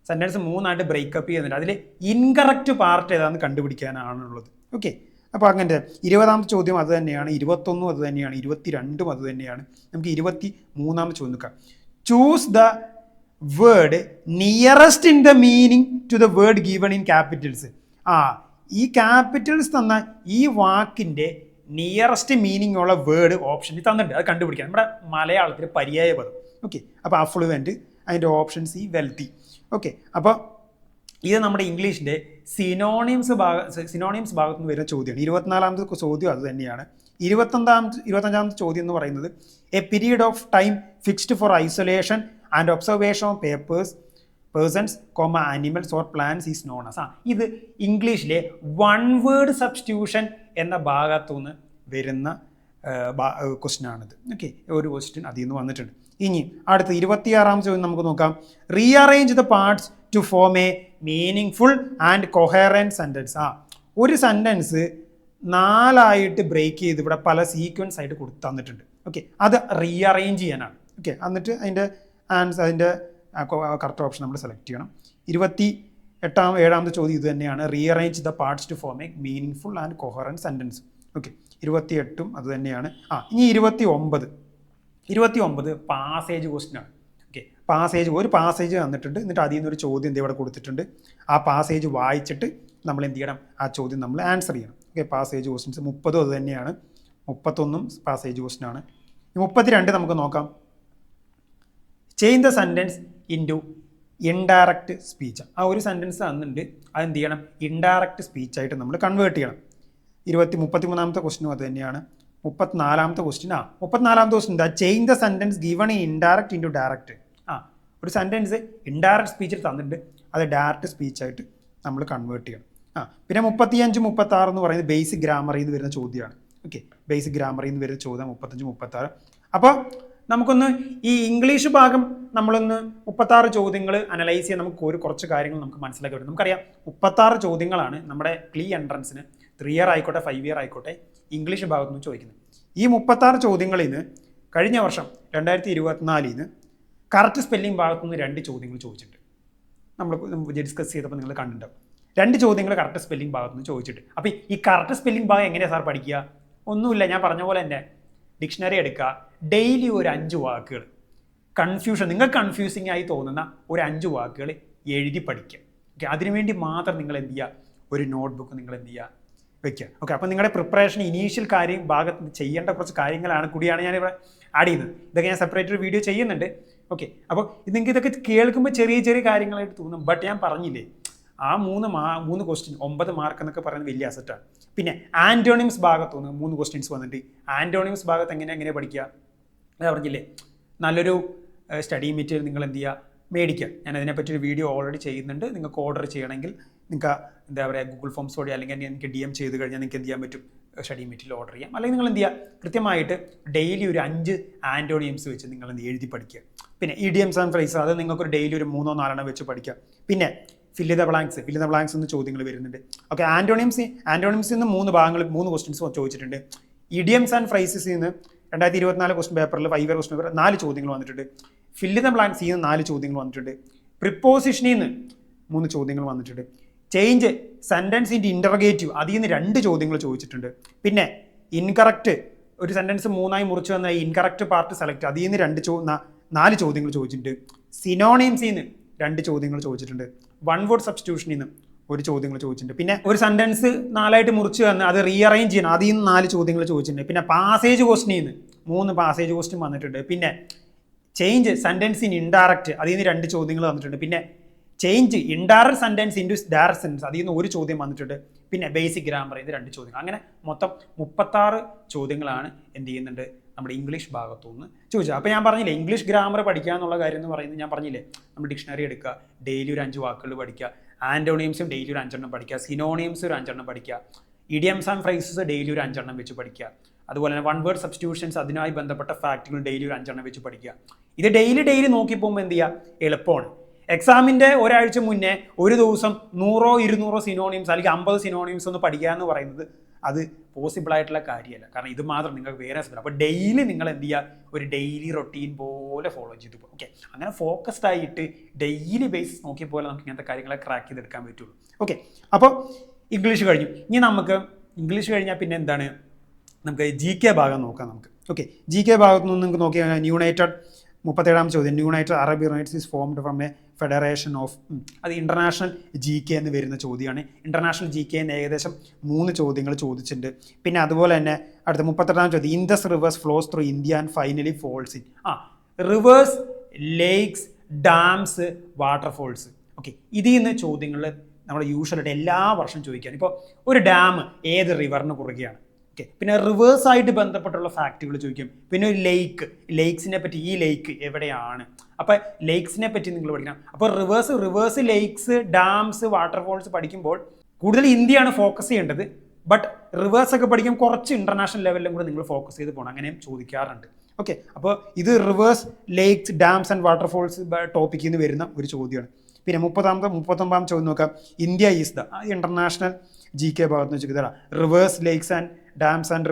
സെൻറ്റൻസ് 3ആയിട്ട് ബ്രേക്കപ്പ് ചെയ്യുന്നുണ്ട്. അതിൽ ഇൻകറക്റ്റ് പാർട്ട് ഏതാണെന്ന് കണ്ടുപിടിക്കാനാണുള്ളത്. ഓക്കെ, അപ്പോൾ അങ്ങനത്തെ 20ാമത്തെ ചോദ്യം അത് തന്നെയാണ്. 21 അത് തന്നെയാണ്. 22 അത് തന്നെയാണ്. നമുക്ക് 23ാമത്തെ ചോദ്യം നോക്കാം. Choose the word nearest in the meaning to the word given in capitals. ഈ ക്യാപിറ്റൽസ് തന്ന ഈ വാക്കിൻ്റെ നിയറസ്റ്റ് മീനിങ് ഉള്ള വേർഡ് ഓപ്ഷനിൽ തന്നിട്ടുണ്ട്. അത് കണ്ടുപിടിക്കാം. നമ്മുടെ മലയാളത്തിൽ പര്യായ പദം. ഓക്കെ, അപ്പോൾ അഫ്ലുവൻറ്റ്, അതിൻ്റെ ഓപ്ഷൻ സി വെൽത്തി. ഓക്കെ, അപ്പോൾ ഇത് നമ്മുടെ ഇംഗ്ലീഷിൻ്റെ സിനോണിംസ് ഭാഗത്ത് നിന്ന് വരുന്ന ചോദ്യമാണ്. 24ാമത്തെ ചോദ്യം അത് തന്നെയാണ്. 25ാമത്തെ ചോദ്യം എന്ന് പറയുന്നത് a period of time fixed for isolation and observation of persons, animals or plants is known as. ഇത് ഇംഗ്ലീഷിലെ വൺ വേർഡ് സബ്സ്റ്റിറ്റ്യൂഷൻ എന്ന ഭാഗത്തുനിന്ന് വരുന്ന ക്വസ്റ്റ്യൻ ആണിത്. ഓക്കെ, ഒരു ക്വസ്റ്റ്യൻ അതിൽ നിന്ന് വന്നിട്ടുണ്ട്. ഇനി അടുത്ത 26ാമത്തെ ചോദ്യം നമുക്ക് നോക്കാം. Rearrange the parts to form a meaningful and coherent sentence. ഒരു സെൻറ്റൻസ് 4ആയിട്ട് ബ്രേക്ക് ചെയ്ത് ഇവിടെ പല സീക്വൻസ് ആയിട്ട് തന്നിട്ടുണ്ട്. ഓക്കെ, അത് റീഅറേഞ്ച് ചെയ്യാനാണ്. ഓക്കെ, എന്നിട്ട് അതിൻ്റെ കറക്റ്റ് ഓപ്ഷൻ നമ്മൾ സെലക്ട് ചെയ്യണം. 27ാമത്തെ ചോദ്യം ഇത് തന്നെയാണ്. Rearrange the parts to form a meaningful and coherent sentence. Okay, 28 അത് തന്നെയാണ്. ഇനി 29 പാസേജ് ക്വസ്റ്റ്യനാണ്. ഓക്കെ, ഒരു പാസേജ് തന്നിട്ടുണ്ട്. എന്നിട്ട് അതിൽ നിന്നൊരു ചോദ്യം ഇവിടെ കൊടുത്തിട്ടുണ്ട്. ആ പാസേജ് വായിച്ചിട്ട് നമ്മൾ എന്ത് ചെയ്യണം, ആ ചോദ്യം നമ്മൾ ആൻസർ ചെയ്യണം. ഓക്കെ, പാസേജ് ക്വസ്റ്റ്യൻസ് 30 അത് തന്നെയാണ്. 31 പാസേജ് ക്വസ്റ്റ്യനാണ്. 32 നമുക്ക് നോക്കാം. Change the sentence into indirect speech. ഒരു സെൻറ്റൻസ് തന്നിട്ടുണ്ട്, അതെന്ത് ചെയ്യണം, ഇൻഡയറക്റ്റ് സ്പീച്ചായിട്ട് നമ്മൾ കൺവേർട്ട് ചെയ്യണം. 33ാമത്തെ ക്വസ്റ്റ്യനും അത് തന്നെയാണ്. 34ാമത്തെ ക്വസ്റ്റ്യൻ 34ാമത്തെ ക്വസ്റ്റ്യൻ എന്താ, change the sentence given in indirect into direct. ഒരു സെൻറ്റൻസ് ഇൻഡയറക്റ്റ് സ്പീച്ചിൽ തന്നിട്ടുണ്ട്, അത് ഡയറക്റ്റ് സ്പീച്ചായിട്ട് നമ്മൾ കൺവേർട്ട് ചെയ്യണം. പിന്നെ 35, 36 എന്ന് പറയുന്നത് ബേസിക് ഗ്രാമറിൽ നിന്ന് വരുന്ന ചോദ്യമാണ്. ഓക്കെ, ബേസിക് ഗ്രാമറിൽ നിന്ന് വരുന്ന ചോദ്യം 35, 36. അപ്പോൾ നമുക്കൊന്ന് ഈ ഇംഗ്ലീഷ് ഭാഗം നമ്മളൊന്ന് 36 ചോദ്യങ്ങൾ അനലൈസ് ചെയ്യാൻ നമുക്ക് കുറച്ച് കാര്യങ്ങൾ നമുക്ക് മനസ്സിലാക്കി വരും. നമുക്കറിയാം 36 ചോദ്യങ്ങളാണ് നമ്മുടെ പ്രീ എൻട്രൻസിന് 3 ഇയർ ആയിക്കോട്ടെ 5 ഇയർ ആയിക്കോട്ടെ ഇംഗ്ലീഷ് ഭാഗത്തു നിന്ന് ചോദിക്കുന്നത്. ഈ 36 ചോദ്യങ്ങളിൽ നിന്ന് കഴിഞ്ഞ വർഷം 2024 നിന്ന് കറക്റ്റ് സ്പെല്ലിംഗ് ഭാഗത്തുനിന്ന് 2 ചോദ്യങ്ങൾ ചോദിച്ചിട്ടുണ്ട്. നമ്മൾ ഡിസ്കസ് ചെയ്തപ്പോൾ നിങ്ങൾ കണ്ടിട്ടുണ്ടാവും 2 ചോദ്യങ്ങൾ കറക്റ്റ് സ്പെല്ലിംഗ് ഭാഗത്തുനിന്ന് ചോദിച്ചിട്ട്. അപ്പോൾ ഈ കറക്റ്റ് സ്പെല്ലിംഗ് ഭാഗം എങ്ങനെയാണ് സാർ പഠിക്കുക? ഒന്നുമില്ല, ഞാൻ പറഞ്ഞ പോലെ തന്നെ ഡിക്ഷണറി എടുക്കുക, ഡെയിലി ഒരു 5 വാക്കുകൾ നിങ്ങൾ കൺഫ്യൂസിങ് ആയി തോന്നുന്ന ഒരു 5 വാക്കുകൾ എഴുതി പഠിക്കുക. ഓക്കെ, അതിനുവേണ്ടി മാത്രം നിങ്ങൾ എന്ത് ചെയ്യുക, ഒരു നോട്ട്ബുക്ക് നിങ്ങൾ എന്ത് ചെയ്യുക വെക്കുക. ഓക്കെ, അപ്പോൾ നിങ്ങളുടെ പ്രിപ്പറേഷൻ ഇനീഷ്യൽ ഭാഗത്ത് ചെയ്യേണ്ട കുറച്ച് കാര്യങ്ങളാണ് കൂടിയാണ് ഞാനിവിടെ ആഡ് ചെയ്യുന്നത്. ഇതൊക്കെ ഞാൻ സെപ്പറേറ്റ് ഒരു വീഡിയോ ചെയ്യുന്നുണ്ട്. ഓക്കെ, അപ്പോൾ നിങ്ങൾക്ക് ഇതൊക്കെ കേൾക്കുമ്പോൾ ചെറിയ ചെറിയ കാര്യങ്ങളായിട്ട് തോന്നും. ബട്ട് ഞാൻ പറഞ്ഞില്ലേ, ആ 3 ക്വസ്റ്റ്യൻ 9 മാർക്ക് എന്നൊക്കെ പറയുന്നത് വലിയ അസറ്റാണ്. പിന്നെ ആൻറ്റോണിംസ് ഭാഗത്ത് 3 ക്വസ്റ്റ്യൻസ് വന്നിട്ട് ആൻറ്റോണിംസ് ഭാഗത്ത് എങ്ങനെ പഠിക്കുക ഞാൻ പറഞ്ഞില്ലേ, നല്ലൊരു സ്റ്റഡി മെറ്റീരിയൽ നിങ്ങൾ എന്ത് ചെയ്യുക, മേടിക്കുക. ഞാൻ അതിനെപ്പറ്റി ഒരു വീഡിയോ ഓൾറെഡി ചെയ്യുന്നുണ്ട്. നിങ്ങൾക്ക് ഓർഡർ ചെയ്യണമെങ്കിൽ നിങ്ങൾക്ക് എന്താ പറയുക, ഗൂഗിൾ ഫോംസ് വഴി അല്ലെങ്കിൽ എനിക്ക് DM ചെയ്ത് കഴിഞ്ഞാൽ നിങ്ങൾക്ക് എന്ത് ചെയ്യാൻ പറ്റും, സ്റ്റഡി മെറ്റീരിയൽ ഓർഡർ ചെയ്യാം. അല്ലെങ്കിൽ നിങ്ങൾ എന്ത് ചെയ്യുക, കൃത്യമായിട്ട് ഡെയിലി ഒരു 5 ആൻറ്റോണിയംസ് വെച്ച് നിങ്ങൾ എഴുതി പഠിക്കുക. പിന്നെ ഇഡിയംസ് ആൻഡ് ഫ്രേസസ് അത് നിങ്ങൾക്കൊരു ഡെയിലി ഒരു 3-4 വെച്ച് പഠിക്കുക. പിന്നെ ഫില്ല് ദ ബ്ലാങ്ക്സ് എന്ന് ചോദ്യങ്ങൾ വരുന്നുണ്ട്. ഓക്കെ, ആൻറ്റോണിംസിൽ നിന്ന് 3 ഭാഗങ്ങൾ 3 ക്വസ്റ്റ്യൻസ് ചോദിച്ചിട്ടുണ്ട്. ഇഡിയംസ് ആൻഡ് ഫ്രേസസിൽ നിന്ന് 2024 ക്വസ്റ്റ്യൻ പേപ്പറിൽ 5 ഇയർ ക്വസ്റ്റ്യൻ പേപ്പർ 4 ചോദ്യങ്ങൾ വന്നിട്ടുണ്ട്. ഫില്ല് ദ ബ്ലാങ്ക്സിൽ നിന്ന് 4 ചോദ്യങ്ങൾ വന്നിട്ടുണ്ട്. പ്രിപ്പോസിഷനിൽ നിന്ന് 3 ചോദ്യങ്ങൾ വന്നിട്ടുണ്ട്. ചേഞ്ച് സെൻറ്റൻസ് ഇൻ ഇൻ്റർഗേറ്റീവ് അതിൽ നിന്ന് 2 ചോദ്യങ്ങൾ ചോദിച്ചിട്ടുണ്ട്. പിന്നെ ഇൻകറക്റ്റ് ഒരു സെൻറ്റൻസ് 3ആയി മുറിച്ച് വന്ന ഇൻകറക്റ്റ് പാർട്ട് സെലക്ട് അതിൽ നിന്ന് 4 ചോദ്യങ്ങൾ ചോദിച്ചിട്ടുണ്ട്. സിനോണിംസിൽ നിന്ന് 2 ചോദ്യങ്ങൾ ചോദിച്ചിട്ടുണ്ട്. വൺ വേർഡ് സബ്സ്റ്റിറ്റ്യൂഷനിൽ നിന്ന് 1 ചോദ്യങ്ങൾ ചോദിച്ചിട്ടുണ്ട്. പിന്നെ ഒരു സെൻറ്റൻസ് 4ആയിട്ട് മുറിച്ച് വന്ന് അത് റീഅറേഞ്ച് ചെയ്യണം അതിൽ നിന്ന് 4 ചോദ്യങ്ങൾ ചോദിച്ചിട്ടുണ്ട്. പിന്നെ പാസേജ് ക്വസ്റ്റ്യനിൽ നിന്ന് 3 പാസേജ് ക്വസ്റ്റ്യൻ വന്നിട്ടുണ്ട്. പിന്നെ ചേഞ്ച് സെൻറ്റൻസ് ഇൻ ഇൻഡയറക്റ്റ് അതിൽ നിന്ന് 2 ചോദ്യങ്ങൾ വന്നിട്ടുണ്ട്. പിന്നെ change indirect sentence into direct sentence അതിൽ നിന്ന് 1 ചോദ്യം വന്നിട്ടുണ്ട്. പിന്നെ ബേസിക് ഗ്രാമർ ഇത് 2 ചോദ്യങ്ങൾ. അങ്ങനെ മൊത്തം 36 ചോദ്യങ്ങളാണ് എന്ത് ചെയ്യുന്നുണ്ട് നമ്മുടെ ഇംഗ്ലീഷ് ഭാഗത്തുനിന്ന് ചോദിച്ചത്. അപ്പോൾ ഞാൻ പറഞ്ഞില്ലേ, ഇംഗ്ലീഷ് ഗ്രാമർ പഠിക്കുക എന്നുള്ള കാര്യം എന്ന് പറയുന്നത് ഞാൻ പറഞ്ഞില്ലേ, നമ്മൾ ഡിക്ഷണറി എടുക്കുക, ഡെയിലി ഒരു 5 വാക്കുകൾ പഠിക്കുക, ആൻറ്റോണിയംസും ഡെയിലി ഒരു 5 പഠിക്കുക, സിനോണിയംസ് ഒരു 5 പഠിക്കുക, ഇഡിയംസ് ആൻഡ് ഫ്രേസസ് ഡെയിലി ഒരു 5 വെച്ച് പഠിക്കുക. അതുപോലെ തന്നെ വൺ വേർഡ് സബ്സ്റ്റിറ്റ്യൂഷൻസ് അതിനായി ബന്ധപ്പെട്ട ഫാക്റ്റുകൾ ഡെയിലി ഒരു 5 വെച്ച് പഠിക്കുക. ഇത് ഡെയിലി നോക്കി പോകുമ്പോൾ എന്ത് ചെയ്യുക, എളുപ്പമാണ്. എക്സാമിൻ്റെ ഒരാഴ്ച മുന്നേ ഒരു ദിവസം 100-200 സിനോണിയംസ് അല്ലെങ്കിൽ 50 സിനോണിയംസ് ഒന്ന് പഠിക്കുക എന്ന് പറയുന്നത് അത് പോസിബിൾ ആയിട്ടുള്ള കാര്യമല്ല. കാരണം ഇത് മാത്രം നിങ്ങൾക്ക് വേറെ അപ്പോൾ ഡെയിലി നിങ്ങൾ എന്ത് ചെയ്യുക, ഒരു ഡെയിലി റൊട്ടീൻ പോലെ ഫോളോ ചെയ്ത് പോകും. ഓക്കെ, അങ്ങനെ ഫോക്കസ്ഡ് ആയിട്ട് ഡെയിലി ബേസിസ് നോക്കിയ പോലെ നമുക്ക് ഇങ്ങനത്തെ കാര്യങ്ങളെ ക്രാക്ക് ചെയ്തെടുക്കാൻ പറ്റുള്ളൂ. ഓക്കെ, അപ്പോൾ ഇംഗ്ലീഷ് കഴിഞ്ഞു. ഇനി നമുക്ക് ഇംഗ്ലീഷ് കഴിഞ്ഞാൽ പിന്നെ എന്താണ്, നമുക്ക് GK ഭാഗം നോക്കാം നമുക്ക്. ഓക്കെ, GK ഭാഗത്ത് നിന്ന് നിങ്ങൾക്ക് നോക്കിയാൽ യുണൈറ്റഡ് 37 ചോദ്യം, United Arab Emirates is formed from A federation of അത് ഇൻ്റർനാഷണൽ GK എന്ന് വരുന്ന ചോദ്യമാണ്. ഇൻ്റർനാഷണൽ GK എന്ന് ഏകദേശം 3 ചോദ്യങ്ങൾ ചോദിച്ചിട്ടുണ്ട്. പിന്നെ അതുപോലെ തന്നെ അടുത്ത 38 ചോദ്യം, Indus rivers flows through India and finally falls in rivers, lakes, dams, waterfalls. Okay, ഇതിൽ നിന്ന് ചോദ്യങ്ങൾ നമ്മൾ യൂഷ്വലായിട്ട് എല്ലാ വർഷം ചോദിക്കുകയാണ്. ഇപ്പോൾ ഒരു ഡാം ഏത് റിവറിന് കുറുകെയാണ്. ഓക്കെ, പിന്നെ റിവേഴ്സായിട്ട് ബന്ധപ്പെട്ടുള്ള ഫാക്റ്റുകൾ ചോദിക്കും. പിന്നെ ഒരു ലേക്സിനെ പറ്റി, ഈ ലേക്ക് എവിടെയാണ്, അപ്പോൾ ലേക്സിനെ പറ്റി നിങ്ങൾ പഠിക്കണം. അപ്പോൾ റിവേഴ്സ്, ലേക്സ്, ഡാംസ്, വാട്ടർഫോൾസ് പഠിക്കുമ്പോൾ കൂടുതൽ ഇന്ത്യയാണ് ഫോക്കസ് ചെയ്യേണ്ടത്. ബട്ട് റിവേഴ്സൊക്കെ പഠിക്കുമ്പോൾ കുറച്ച് ഇൻ്റർനാഷണൽ ലെവലിലും കൂടെ നിങ്ങൾ ഫോക്കസ് ചെയ്ത് പോകണം. അങ്ങനെയും ചോദിക്കാറുണ്ട്. ഓക്കെ, അപ്പോൾ ഇത് rivers, lakes, dams and waterfalls ടോപ്പിക്കിൽ നിന്ന് വരുന്ന ഒരു ചോദ്യമാണ്. പിന്നെ 39 ചോദ്യം നോക്കാം, India is the international GK ഭാഗത്ത് നിന്ന് വെച്ചാൽ rivers, lakes and dams and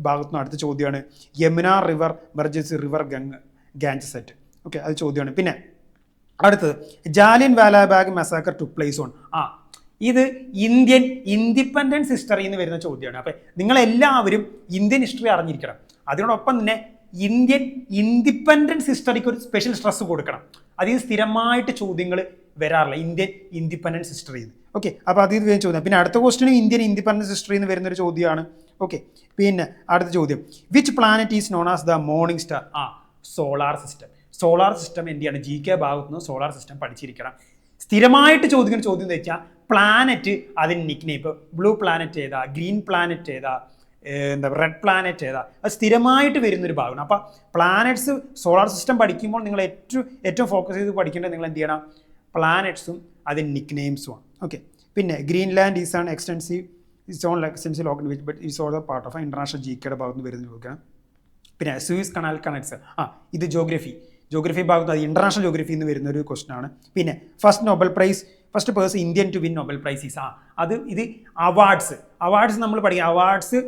ഭാഗത്തു നിന്ന് അടുത്ത ചോദ്യമാണ് യമുന റിവർ മെർജൻസി റിവർ ഗാഞ്ചസ് സെറ്റ്. ഓക്കെ, അത് ചോദ്യമാണ്. പിന്നെ അടുത്തത് Jallian Walabagh massacre took place on ഇത് ഇന്ത്യൻ ഇൻഡിപെൻഡൻസ് ഹിസ്റ്ററിയിൽ നിന്ന് വരുന്ന ചോദ്യമാണ്. അപ്പം നിങ്ങളെല്ലാവരും ഇന്ത്യൻ ഹിസ്റ്ററി അറിഞ്ഞിരിക്കണം. അതിനോടൊപ്പം തന്നെ ഇന്ത്യൻ ഇൻഡിപെൻഡൻസ് ഹിസ്റ്ററിക്ക് ഒരു സ്പെഷ്യൽ സ്ട്രെസ് കൊടുക്കണം. അതിൽ സ്ഥിരമായിട്ട് ചോദ്യങ്ങൾ വരാറില്ല ഇന്ത്യൻ ഇൻഡിപെൻഡൻസ് ഹിസ്റ്ററിയിൽ നിന്ന്. ഓക്കെ, അപ്പോൾ അതിൽ വരുന്ന ചോദ്യം. പിന്നെ അടുത്ത ക്വസ്റ്റ്യൻ ഇന്ത്യൻ ഇൻഡിപെൻഡൻസ് ഹിസ്റ്ററിയിൽ നിന്ന് വരുന്നൊരു ചോദ്യമാണ്. ഓക്കെ, പിന്നെ അടുത്ത ചോദ്യം, which planet is known as the morning star? Solar system എന്തിയാണ്, GK ഭാഗത്തുനിന്ന് സോളാർ സിസ്റ്റം പഠിച്ചിരിക്കണം. സ്ഥിരമായിട്ട് ചോദിക്കുന്ന ചോദ്യം എന്ന് വെച്ചാൽ പ്ലാനറ്റ്, അതിന് നിക്നെയിം, ഇപ്പോൾ ബ്ലൂ പ്ലാനറ്റ് ഏതാ, ഗ്രീൻ പ്ലാനറ്റ് ഏതാ, റെഡ് പ്ലാനറ്റ് ഏതാ, അത് സ്ഥിരമായിട്ട് വരുന്നൊരു ഭാഗമാണ്. അപ്പോൾ പ്ലാനറ്റ്സ് സോളാർ സിസ്റ്റം പഠിക്കുമ്പോൾ നിങ്ങൾ ഏറ്റവും ഫോക്കസ് ചെയ്ത് പഠിക്കേണ്ടത് നിങ്ങൾ എന്ത് ചെയ്യണം, പ്ലാനറ്റ്സും അതിന് നിക്നെയിംസുമാണ്. ഓക്കെ, പിന്നെ ഗ്രീൻലാൻഡ് ഈസ് ആൺ extensive local but is all the part of international GK ഭാഗത്ത് നിന്ന് വരുന്നത് നോക്കാം. പിന്നെ സൂയിസ് കനാൽ കണക്ട്സ് ഇത് ജോഗ്രഫി ഭാഗത്ത് അത് ഇന്റർനാഷണൽ ജോഗ്രഫി എന്ന് വരുന്ന ഒരു ക്വസ്റ്റൻ ആണ്. പിന്നെ first person Indian to win Nobel prize is ഇത് അവാർഡ്സ് നമ്മൾ പഠിക്കുക. അവാർഡ്സ്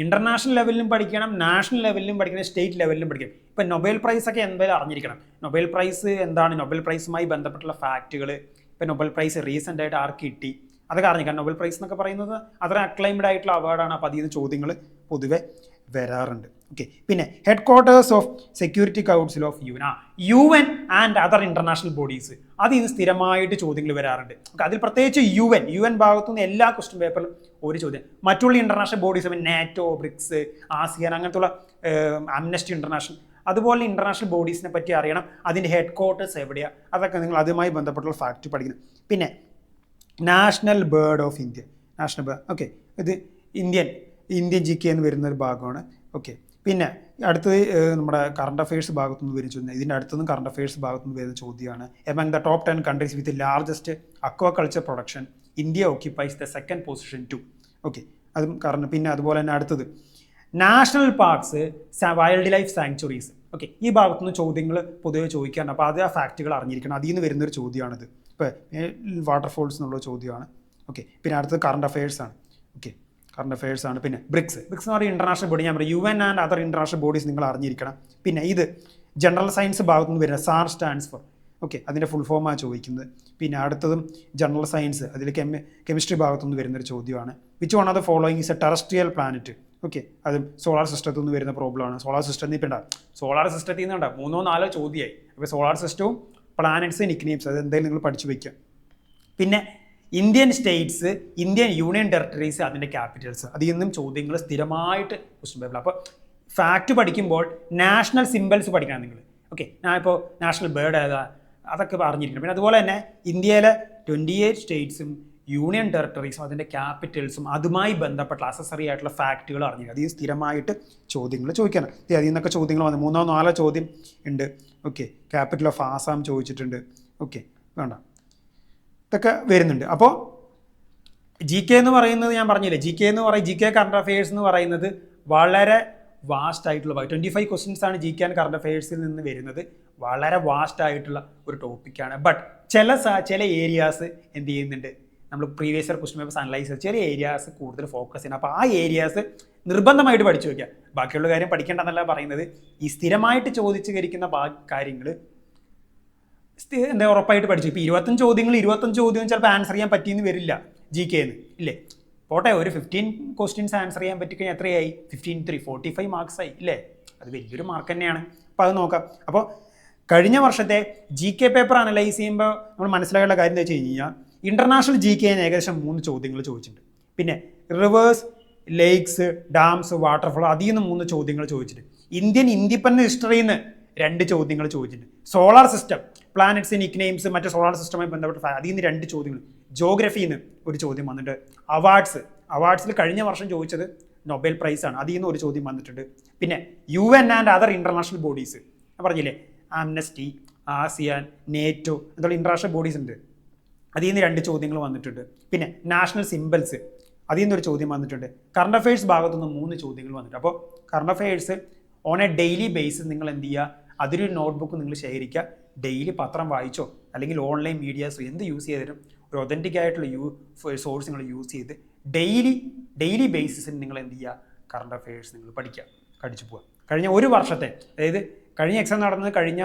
ഇന്റർനാഷണൽ ലെവലിലും പഠിക്കണം, നാഷണൽ ലെവലിലും പഠിക്കണം, സ്റ്റേറ്റ് ലെവലിലും പഠിക്കണം. ഇപ്പം നൊബേൽ പ്രൈസ് ഒക്കെ എന്തായാലും അറിഞ്ഞിരിക്കണം. നൊബേൽ പ്രൈസ് എന്താണ്, നൊബേൽ പ്രൈസുമായി ബന്ധപ്പെട്ടുള്ള ഫാക്റ്റുകൾ, ഇപ്പം നൊബേൽ പ്രൈസ് റീസെൻ്റ് ആയിട്ട് ആർക്ക് കിട്ടി അതൊക്കെ അറിഞ്ഞിരിക്കണം. നൊബേൽ പ്രൈസ് എന്നൊക്കെ പറയുന്നത് അത്ര അക്ലൈംഡ് ആയിട്ടുള്ള അവാർഡാണ്. അപ്പോൾ അതിൽ നിന്ന് ചോദ്യങ്ങൾ പൊതുവെ വരാറുണ്ട്. ഓക്കെ, പിന്നെ head quarters of security council of UN and other international bodies അതിൽ നിന്ന് സ്ഥിരമായിട്ട് ചോദ്യങ്ങൾ വരാറുണ്ട്. ഓക്കെ, അതിൽ പ്രത്യേകിച്ച് UN ഭാഗത്തുനിന്ന് എല്ലാ ക്വസ്റ്റ്യൻ പേപ്പറിലും ഒരു ചോദ്യം. മറ്റുള്ള international bodies NATO, BRICS, ASEAN അങ്ങനത്തുള്ള ആംനസ്റ്റി ഇന്റർനാഷണൽ അതുപോലെ ഇന്റർനാഷണൽ ബോഡീസിനെ പറ്റി അറിയണം. അതിൻ്റെ ഹെഡ് ക്വാർട്ടേഴ്സ് എവിടെയാണ്, അതൊക്കെ നിങ്ങൾ അതുമായി ബന്ധപ്പെട്ടുള്ള ഫാക്റ്റ് പഠിക്കണം. പിന്നെ national bird of India, okay, ഇത് ഇന്ത്യൻ GK എന്ന് വരുന്ന ഒരു ഭാഗമാണ്. ഓക്കെ, പിന്നെ അടുത്തത് നമ്മുടെ കറണ്ട് അഫയേഴ്സ് ഭാഗത്തുനിന്ന് വരുന്ന ചോദ്യം. ഇതിൻ്റെ അടുത്തുനിന്ന് കറണ്ട് അഫയേഴ്സ് ഭാഗത്തുനിന്ന് വരുന്ന ചോദ്യമാണ്. Among the top 10 countries with largest aquaculture production India occupies the second position too. Okay, അതും കാരണം. പിന്നെ അതുപോലെ തന്നെ അടുത്തത് national parks, wildlife sanctuaries. Okay, ഈ ഭാഗത്തുനിന്ന് ചോദ്യങ്ങൾ പൊതുവെ ചോദിക്കാറുണ്ട്. അപ്പോൾ അത് ആ ഫാക്റ്റുകൾ അറിഞ്ഞിരിക്കണം. അതിൽ നിന്ന് വരുന്നൊരു ചോദ്യമാണിത്. ഇപ്പോൾ വാട്ടർഫോൾസ് എന്നുള്ള ചോദ്യമാണ്. ഓക്കെ, പിന്നെ അടുത്തത് കറണ്ട് അഫയേഴ്സ് ആണ്. ഓക്കെ, കറണ്ട് അഫയേഴ്സ് ആണ്. പിന്നെ ബ്രിക്സ് എന്ന് പറയുന്ന ഇന്റർനാഷണൽ ബോഡി, ഞാൻ പറയും UN and other international bodies നിങ്ങൾ അറിഞ്ഞിരിക്കണം. പിന്നെ ഇത് ജനറൽ സയൻസ് ഭാഗത്തു നിന്ന് വരുന്ന SAR സ്റ്റാൻഡ്സ് ഫോർ. ഓക്കെ, അതിൻ്റെ ഫുൾ ഫോമാണ് ചോദിക്കുന്നത്. പിന്നെ അടുത്തതും ജനറൽ സയൻസ്, അതിൽ കെമിസ്ട്രി ഭാഗത്തുനിന്ന് വരുന്നൊരു ചോദ്യമാണ്. Which one of the following is A terrestrial planet. Okay, അതും സോളാർ സിസ്റ്റത്തിൽ നിന്ന് വരുന്ന പ്രോബ്ലമാണ്. സോളാർ സിസ്റ്റത്തിൽ നിന്ന് സോളാർ സിസ്റ്റത്തിൽ നിന്ന് 3-4 ചോദ്യമായി. അപ്പോൾ സോളാർ സിസ്റ്റവും പ്ലാനറ്റ്സ് നിക്നെയിംസ് അത് എന്തായാലും നിങ്ങൾ പഠിച്ചു വയ്ക്കുക. പിന്നെ Indian States, Indian union territories, അതിൻ്റെ ക്യാപിറ്റൽസ്, അതിൽ നിന്നും ചോദ്യങ്ങൾ സ്ഥിരമായിട്ട് ക്വസ്റ്റ്യൻ പേപ്പറിൽ. അപ്പോൾ ഫാക്റ്റ് പഠിക്കുമ്പോൾ നാഷണൽ സിംബൽസ് പഠിക്കണം നിങ്ങൾ. ഓക്കെ, ഞാൻ ഇപ്പോൾ നാഷണൽ ബേർഡ് ഏതാ അതൊക്കെ അറിഞ്ഞിരിക്കണം. പിന്നെ അതുപോലെ തന്നെ ഇന്ത്യയിലെ 28 സ്റ്റേറ്റ്സും യൂണിയൻ ടെറിട്ടറീസും അതിൻ്റെ ക്യാപിറ്റൽസും അതുമായി ബന്ധപ്പെട്ട അസസറി ആയിട്ടുള്ള ഫാക്റ്റുകൾ അറിഞ്ഞിരിക്കും. അതിൽ സ്ഥിരമായിട്ട് ചോദ്യങ്ങൾ ചോദിക്കണം. അതിൽ നിന്നൊക്കെ ചോദ്യങ്ങൾ വന്നു 3-4 ചോദ്യം ഉണ്ട്. ഓക്കെ, ക്യാപിറ്റൽ ഓഫ് ആസാം ചോദിച്ചിട്ടുണ്ട്. ഓക്കെ, വേണ്ട ഇതൊക്കെ വരുന്നുണ്ട്. അപ്പോൾ GK എന്ന് പറയുന്നത് ഞാൻ പറഞ്ഞില്ലേ, GK കറണ്ട് അഫയേഴ്സ് എന്ന് പറയുന്നത് വളരെ വാസ്റ്റ് ആയിട്ടുള്ള 25 ക്വസ്റ്റ്യൻസ് ആണ് GK ആൻഡ് കറണ്ട് അഫയേഴ്സിൽ നിന്ന് വരുന്നത്. വളരെ വാസ്റ്റ് ആയിട്ടുള്ള ഒരു ടോപ്പിക്കാണ്. ബട്ട് ചില ഏരിയാസ് എന്ത് ചെയ്യുന്നുണ്ട്, നമ്മൾ previous year question papers analyse ചെയ്ത് ചില ഏരിയാസ് കൂടുതൽ ഫോക്കസ് ചെയ്യണം. അപ്പോൾ ആ ഏരിയാസ് നിർബന്ധമായിട്ട് പഠിച്ചു വയ്ക്കുക. ബാക്കിയുള്ള കാര്യം പഠിക്കേണ്ടെന്നല്ല പറയുന്നത്. ഈ സ്ഥിരമായിട്ട് ചോദിച്ചു കരിക്കുന്ന കാര്യങ്ങൾ എന്താ ഉറപ്പായിട്ട് പഠിച്ചു. ഇപ്പോൾ 25 ചോദ്യം ചിലപ്പോൾ ആൻസർ ചെയ്യാൻ പറ്റിയെന്ന് വരില്ല GK ഇല്ലേ. പോട്ടെ, ഒരു 15 ക്വസ്റ്റ്യൻസ് ആൻസർ ചെയ്യാൻ പറ്റിക്കഴിഞ്ഞാൽ എത്രയായി? 15 45 മാർക്സ് ആയി ഇല്ലേ. അത് വലിയൊരു മാർക്ക് തന്നെയാണ്. അപ്പോൾ അത് നോക്കാം. അപ്പോൾ കഴിഞ്ഞ വർഷത്തെ GK പേപ്പർ അനലൈസ് ചെയ്യുമ്പോൾ നമ്മൾ മനസ്സിലാക്കേണ്ട കാര്യം എന്താ വെച്ച് കഴിഞ്ഞാൽ ഇന്റർനാഷണൽ GK ഏകദേശം 3 ചോദ്യങ്ങൾ ചോദിച്ചിട്ടുണ്ട്. പിന്നെ റിവേഴ്സ്, ലേക്സ്, ഡാംസ്, വാട്ടർഫോൾ അതിൽ നിന്ന് 3 ചോദ്യങ്ങൾ ചോദിച്ചിട്ടുണ്ട്. ഇന്ത്യൻ ഇൻഡിപെൻഡൻസ് ഹിസ്റ്ററിയിൽ നിന്ന് 2 ചോദ്യങ്ങൾ ചോദിച്ചിട്ടുണ്ട്. സോളാർ സിസ്റ്റം, പ്ലാനറ്റ്സ്, നിക്നെയിംസ്, മറ്റേ സോളാർ സിസ്റ്റവുമായി ബന്ധപ്പെട്ട അതിൽ നിന്ന് 2 ചോദ്യങ്ങൾ. ജോഗ്രഫിയിൽ നിന്ന് ഒരു ചോദ്യം വന്നിട്ട്. അവാർഡ്സിൽ കഴിഞ്ഞ വർഷം ചോദിച്ചത് നൊബേൽ പ്രൈസ് ആണ്. അതിൽ നിന്ന് ഒരു ചോദ്യം വന്നിട്ടുണ്ട്. പിന്നെ UN and other international bodies ഞാൻ പറഞ്ഞില്ലേ, ആംനസ്റ്റി, ആസിയാൻ, നേറ്റോ എന്നുള്ള ഇന്റർനാഷണൽ ബോഡീസ് ഉണ്ട്. അതിൽ നിന്ന് 2 ചോദ്യങ്ങൾ വന്നിട്ടുണ്ട്. പിന്നെ നാഷണൽ സിംബൽസ് അതിൽ നിന്നൊരു ചോദ്യം വന്നിട്ടുണ്ട്. കറണ്ട് അഫയേഴ്സ് ഭാഗത്തുനിന്ന് 3 ചോദ്യങ്ങൾ വന്നിട്ടുണ്ട്. അപ്പോൾ current affairs on A daily basis നിങ്ങൾ എന്ത് ചെയ്യുക, അതിലൊരു നോട്ട്ബുക്ക് നിങ്ങൾ ശേഖരിക്കുക. ഡെയിലി പത്രം വായിച്ചോ അല്ലെങ്കിൽ ഓൺലൈൻ മീഡിയാസോ എന്ത് യൂസ് ചെയ്തിട്ടും ഒരു ഒതൻറ്റിക് ആയിട്ടുള്ള സോഴ്സ് നിങ്ങൾ യൂസ് ചെയ്ത് ഡെയിലി ബേസിസിൽ നിങ്ങൾ എന്ത് ചെയ്യുക, കറണ്ട് അഫയേഴ്സ് നിങ്ങൾ പഠിച്ചു പോവുക. കഴിഞ്ഞ ഒരു വർഷത്തെ, അതായത് കഴിഞ്ഞ എക്സാം നടന്നത് കഴിഞ്ഞ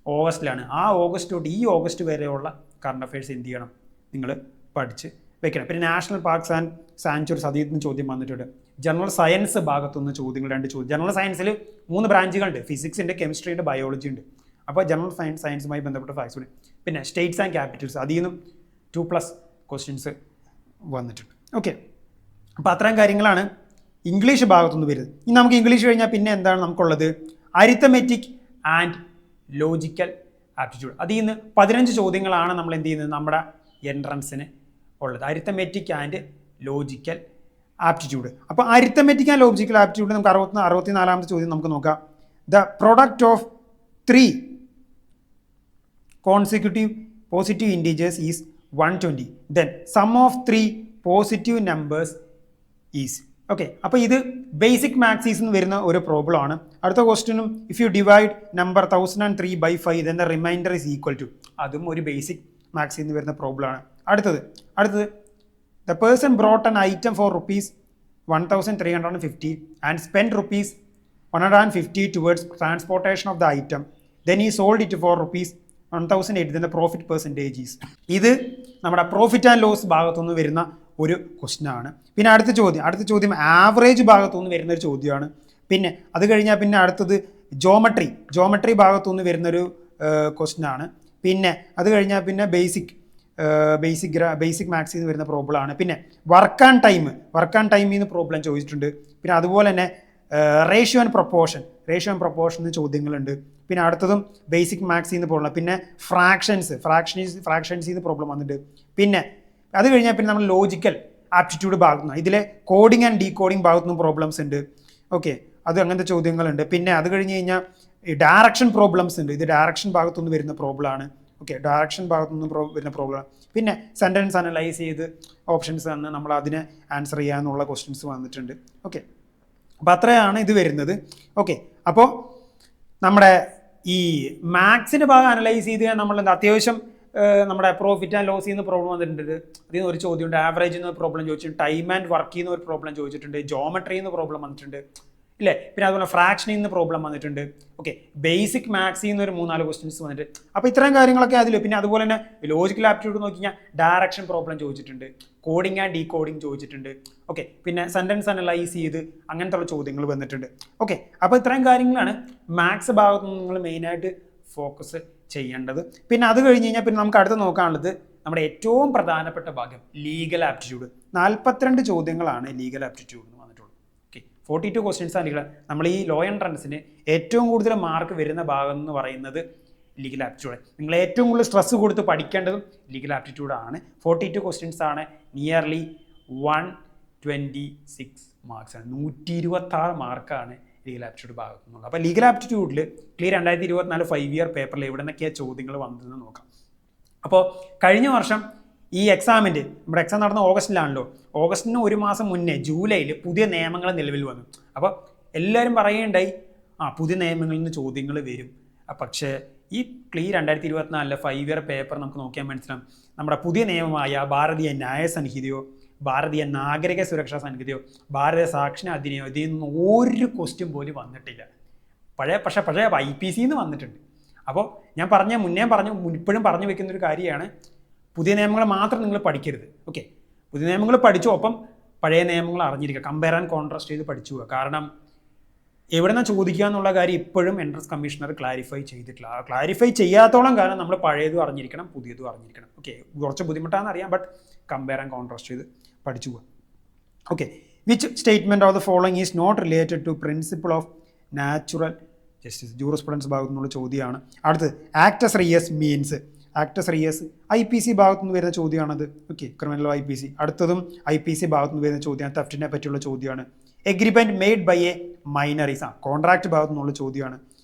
ഓഗസ്റ്റിലാണ്. ആ ഓഗസ്റ്റ് തൊട്ട് ഈ ഓഗസ്റ്റ് വരെയുള്ള കറണ്ട് അഫയേഴ്സ് എന്ത് ചെയ്യണം, നിങ്ങൾ പഠിച്ച് വെക്കണം. പിന്നെ നാഷണൽ പാർക്സ് ആൻഡ് സാങ്ച്വറീസ് അതിൽ നിന്ന് ചോദ്യം വന്നിട്ടുണ്ട്. ജനറൽ സയൻസ് ഭാഗത്തുനിന്ന് ചോദ്യങ്ങൾ 2 ചോദ്യം. ജനറൽ സയൻസിൽ 3 ബ്രാഞ്ചുകളുണ്ട്. ഫിസിക്സ് ഉണ്ട്, കെമിസ്ട്രി ഉണ്ട്, ബയോളജി ഉണ്ട്. അപ്പോൾ ജനറൽ സയൻസുമായി ബന്ധപ്പെട്ട ഫാക്ട്സ് ഉണ്ട്. പിന്നെ സ്റ്റേറ്റ്സ് ആൻഡ് ക്യാപിറ്റൽസ് അതിൽ നിന്നും 2+ ക്വസ്റ്റ്യൻസ് വന്നിട്ടുണ്ട്. ഓക്കെ, അപ്പോൾ അത്രയും കാര്യങ്ങളാണ് ഇംഗ്ലീഷ് ഭാഗത്തുനിന്ന് വരുന്നത്. ഇനി നമുക്ക് ഇംഗ്ലീഷ് കഴിഞ്ഞാൽ പിന്നെ എന്താണ് നമുക്കുള്ളത്? Arithmetic and logical aptitude. അതിൽ നിന്ന് 15 ചോദ്യങ്ങളാണ് നമ്മൾ എന്ത് ചെയ്യുന്നത്, നമ്മുടെ എൻട്രൻസിന് ഉള്ളത്. Arithmetic and logical aptitude. അപ്പോൾ അരിത്തമെറ്റിക് ആൻഡ് ലോജിക്കൽ ആപ്റ്റിറ്റ്യൂഡ് നമുക്ക് 64ാമത്തെ ചോദ്യം നമുക്ക് നോക്കാം. The product of 3 consecutive positive integers is 120. Then sum of 3 positive numbers is. Okay, അപ്പോൾ ഇത് ബേസിക് മാത്സിൽ നിന്ന് വരുന്ന ഒരു പ്രോബ്ലം ആണ്. അടുത്ത ക്വസ്റ്റ്യനും if you divide number 1003 by 5 then the remainder is equal to, അതും ഒരു ബേസിക് മാത്സിൽ നിന്ന് വരുന്ന പ്രോബ്ലം ആണ്. അടുത്തത് the person brought an item for rupees 1350 and spent rupees 150 towards transportation of the item, then he sold it for rupees 1008, then the profit percentage is. ഇത് നമ്മുടെ profit and loss ഭാഗത്തുനിന്ന് വരുന്ന ഒരു question ആണ്. പിന്നെ അടുത്ത ചോദ്യം ആവറേജ് ഭാഗത്തുനിന്ന് വരുന്ന ഒരു ചോദ്യമാണ്. പിന്നെ അത് കഴിഞ്ഞാൽ പിന്നെ അടുത്തത് ജോമെട്രി ഭാഗത്തുനിന്ന് വരുന്നൊരു ക്വസ്റ്റ്യൻ ആണ്. പിന്നെ അത് കഴിഞ്ഞാൽ പിന്നെ ബേസിക് മാത്സിൽ നിന്ന് വരുന്ന പ്രോബ്ലം ആണ്. പിന്നെ വർക്ക് ആൻഡ് ടൈമിൽ നിന്ന് പ്രോബ്ലം ചോദിച്ചിട്ടുണ്ട്. പിന്നെ അതുപോലെ തന്നെ റേഷ്യോ ആൻഡ് പ്രൊപ്പോർഷൻ ചോദ്യങ്ങളുണ്ട്. പിന്നെ അടുത്തതും ബേസിക് മാത്സിൽ നിന്ന് പ്രോബ്ലം. പിന്നെ ഫ്രാക്ഷൻസിൽ നിന്ന് പ്രോബ്ലം വന്നിട്ടുണ്ട്. പിന്നെ അത് കഴിഞ്ഞാൽ പിന്നെ നമ്മൾ ലോജിക്കൽ ആപ്റ്റിറ്റ്യൂഡ് ഭാഗത്തുനിന്ന് ഇതിലെ കോഡിങ് ആൻഡ് ഡീകോഡിങ് ഭാഗത്തുനിന്നും പ്രോബ്ലംസ് ഉണ്ട്. ഓക്കെ, അത് അങ്ങനത്തെ ചോദ്യങ്ങളുണ്ട്. പിന്നെ അത് കഴിഞ്ഞ് കഴിഞ്ഞാൽ ഡയറക്ഷൻ പ്രോബ്ലംസ് ഉണ്ട്. ഇത് ഡയറക്ഷൻ ഭാഗത്തുനിന്ന് വരുന്ന പ്രോബ്ലം ആണ്. ഓക്കെ, ഡയറക്ഷൻ ഭാഗത്തുനിന്ന് വരുന്ന പ്രോബ്ലം. പിന്നെ സെൻറ്റൻസ് അനലൈസ് ചെയ്ത് ഓപ്ഷൻസ് തന്ന് നമ്മൾ അതിനെ ആൻസർ ചെയ്യാനുള്ള ക്വസ്റ്റ്യൻസ് വന്നിട്ടുണ്ട്. ഓക്കെ, അപ്പോൾ അത്രയാണ് ഇത് വരുന്നത്. ഓക്കെ, അപ്പോൾ നമ്മുടെ ഈ മാത്സിൻ്റെ ഭാഗം അനലൈസ് ചെയ്ത് നമ്മൾ അത്യാവശ്യം നമ്മുടെ പ്രോഫിറ്റ് ആൻഡ് ലോസിൽ നിന്ന് പ്രോബ്ലം വന്നിട്ടുണ്ട്. അതിൽ നിന്ന് ഒരു ചോദ്യമുണ്ട്. ആവറേജിൽ നിന്ന് പ്രോബ്ലം ചോദിച്ചിട്ടുണ്ട്. ടൈം ആൻഡ് വർക്കിൽ നിന്ന് ഒരു പ്രോബ്ലം ചോദിച്ചിട്ടുണ്ട്. ജോമെട്രിയിൽ നിന്ന് പ്രോബ്ലം വന്നിട്ടുണ്ട് ഇല്ലേ. പിന്നെ അതുപോലെ ഫ്രാക്ഷനിൽ നിന്ന് പ്രോബ്ലം വന്നിട്ടുണ്ട്. ഓക്കെ, ബേസിക് മാത്സിൽ നിന്ന് ഒരു 3-4 ക്വസ്റ്റ്യൻസ് വന്നിട്ട്. അപ്പോൾ ഇത്രയും കാര്യങ്ങളൊക്കെ അതിൽ. പിന്നെ അതുപോലെ തന്നെ ലോജിക്കൽ ആപ്റ്റിറ്റ്യൂഡ് നോക്കി കഴിഞ്ഞാൽ ഡയറക്ഷൻ പ്രോബ്ലം ചോദിച്ചിട്ടുണ്ട്. കോഡിങ് ആൻഡ് ഡീകോഡിങ് ചോദിച്ചിട്ടുണ്ട്. ഓക്കെ, പിന്നെ സെൻറ്റൻസ് അനലൈസ് ചെയ്ത് അങ്ങനത്തെ ഉള്ള ചോദ്യങ്ങൾ വന്നിട്ടുണ്ട്. ഓക്കെ, അപ്പോൾ ഇത്രയും കാര്യങ്ങളാണ് മാത്സ് ഭാഗത്ത് നിന്ന് നിങ്ങൾ മെയിനായിട്ട് ഫോക്കസ് ചെയ്യേണ്ടത്. പിന്നെ അത് കഴിഞ്ഞ് കഴിഞ്ഞാൽ പിന്നെ നമുക്ക് അടുത്ത് നോക്കാനുള്ളത് നമ്മുടെ ഏറ്റവും പ്രധാനപ്പെട്ട ഭാഗം ലീഗൽ ആപ്റ്റിറ്റ്യൂഡ്. 42 ചോദ്യങ്ങളാണ് ലീഗൽ ആപ്റ്റിറ്റ്യൂഡ് എന്ന് വന്നിട്ടുള്ളത്. ഓക്കെ, 42 ക്വസ്റ്റ്യൻസ് ആണ് ലീഗൽ. നമ്മൾ ഈ ലോ എൻട്രൻസിന് ഏറ്റവും കൂടുതൽ മാർക്ക് വരുന്ന ഭാഗം എന്ന് പറയുന്നത് ലീഗൽ ആപ്റ്റിറ്റ്യൂഡ്. നിങ്ങൾ ഏറ്റവും കൂടുതൽ സ്ട്രെസ് കൊടുത്ത് പഠിക്കേണ്ടതും ലീഗൽ ആപ്റ്റിറ്റ്യൂഡ് ആണ്. 42 ക്വസ്റ്റ്യൻസ് ആണ്. നിയർലി 126 മാർക്സാണ്. 126 മാർക്കാണ് ലീഗൽ ആപ്റ്റിറ്റ്യൂഡ് ഭാഗത്തു നിന്നുള്ളത്. അപ്പോൾ ലീഗൽ ആപ്റ്റിറ്റ്യൂഡിൽ ക്ലിയർ 2024 5 ഇയർ പേപ്പറിൽ എവിടെ നിന്നൊക്കെയാണ് ചോദ്യങ്ങൾ വന്നതെന്ന് നോക്കാം. അപ്പോൾ കഴിഞ്ഞ വർഷം ഈ എക്സാമിൻ്റെ നമ്മുടെ എക്സാം നടന്ന ഓഗസ്റ്റിലാണല്ലോ. ഓഗസ്റ്റിന് ഒരു മാസം മുന്നേ ജൂലൈയിൽ പുതിയ നിയമങ്ങൾ നിലവിൽ വന്നു. അപ്പോൾ എല്ലാവരും പറയുകയുണ്ടായി പുതിയ നിയമങ്ങളിൽ നിന്ന് ചോദ്യങ്ങൾ വരും. പക്ഷേ ഈ ക്ലിയർ 2024 5 ഇയർ പേപ്പർ നമുക്ക് നോക്കിയാൽ മനസ്സിലാവും. നമ്മുടെ പുതിയ നിയമമായ ഭാരതീയ ന്യായ സംഹിതയോ ഭാരതീയ നാഗരിക സുരക്ഷാ സംഹിതയോ ഭാരതീയ സാക്ഷര അധിനിയമോ ഇതിൽ നിന്ന് ഒരു ക്വസ്റ്റ്യൻ പോലും വന്നിട്ടില്ല. പഴയ IPC നിന്ന് വന്നിട്ടുണ്ട്. അപ്പോൾ ഞാൻ ഇപ്പോഴും പറഞ്ഞു വെക്കുന്നൊരു കാര്യമാണ്, പുതിയ നിയമങ്ങൾ മാത്രം നിങ്ങൾ പഠിക്കരുത്. ഓക്കെ, പുതിയ നിയമങ്ങൾ പഠിച്ചു, ഒപ്പം പഴയ നിയമങ്ങൾ അറിഞ്ഞിരിക്കുക, കമ്പയർ ആൻഡ് കോൺട്രാസ്റ്റ് ചെയ്ത് പഠിച്ചു. കാരണം എവിടെ നിന്ന് ചോദിക്കുക എന്നുള്ള കാര്യം ഇപ്പോഴും എൻട്രൻസ് കമ്മീഷണർ ക്ലാരിഫൈ ചെയ്തിട്ടില്ല. ക്ലാരിഫൈ ചെയ്യാത്തോളം കാലം നമ്മൾ പഴയതും അറിഞ്ഞിരിക്കണം, പുതിയതും അറിഞ്ഞിരിക്കണം. ഓക്കെ, കുറച്ച് ബുദ്ധിമുട്ടാണെന്ന് അറിയാം, ബട്ട് കമ്പയർ ആൻഡ് കോൺട്രാസ്റ്റ് ചെയ്ത് പഠിച്ചു പോവുക. Okay, which statement of the following is not related to principle of natural justice? Jurisprudence ഭാഗത്തുനിന്നുള്ള ചോദ്യമാണ്. അടുത്തത് actus reus means. Actus reus IPC ഭാഗത്തുനിന്ന് വരുന്ന ചോദ്യമാണത്. Okay, criminal IPC. അടുത്തതും IPC ഭാഗത്തുനിന്ന് വരുന്ന ചോദ്യമാണ്. തെഫ്റ്റിനെ പറ്റിയുള്ള ചോദ്യമാണ്. Agreement made by a minors. Contract ഭാഗത്തു നിന്നുള്ള ചോദ്യമാണ്.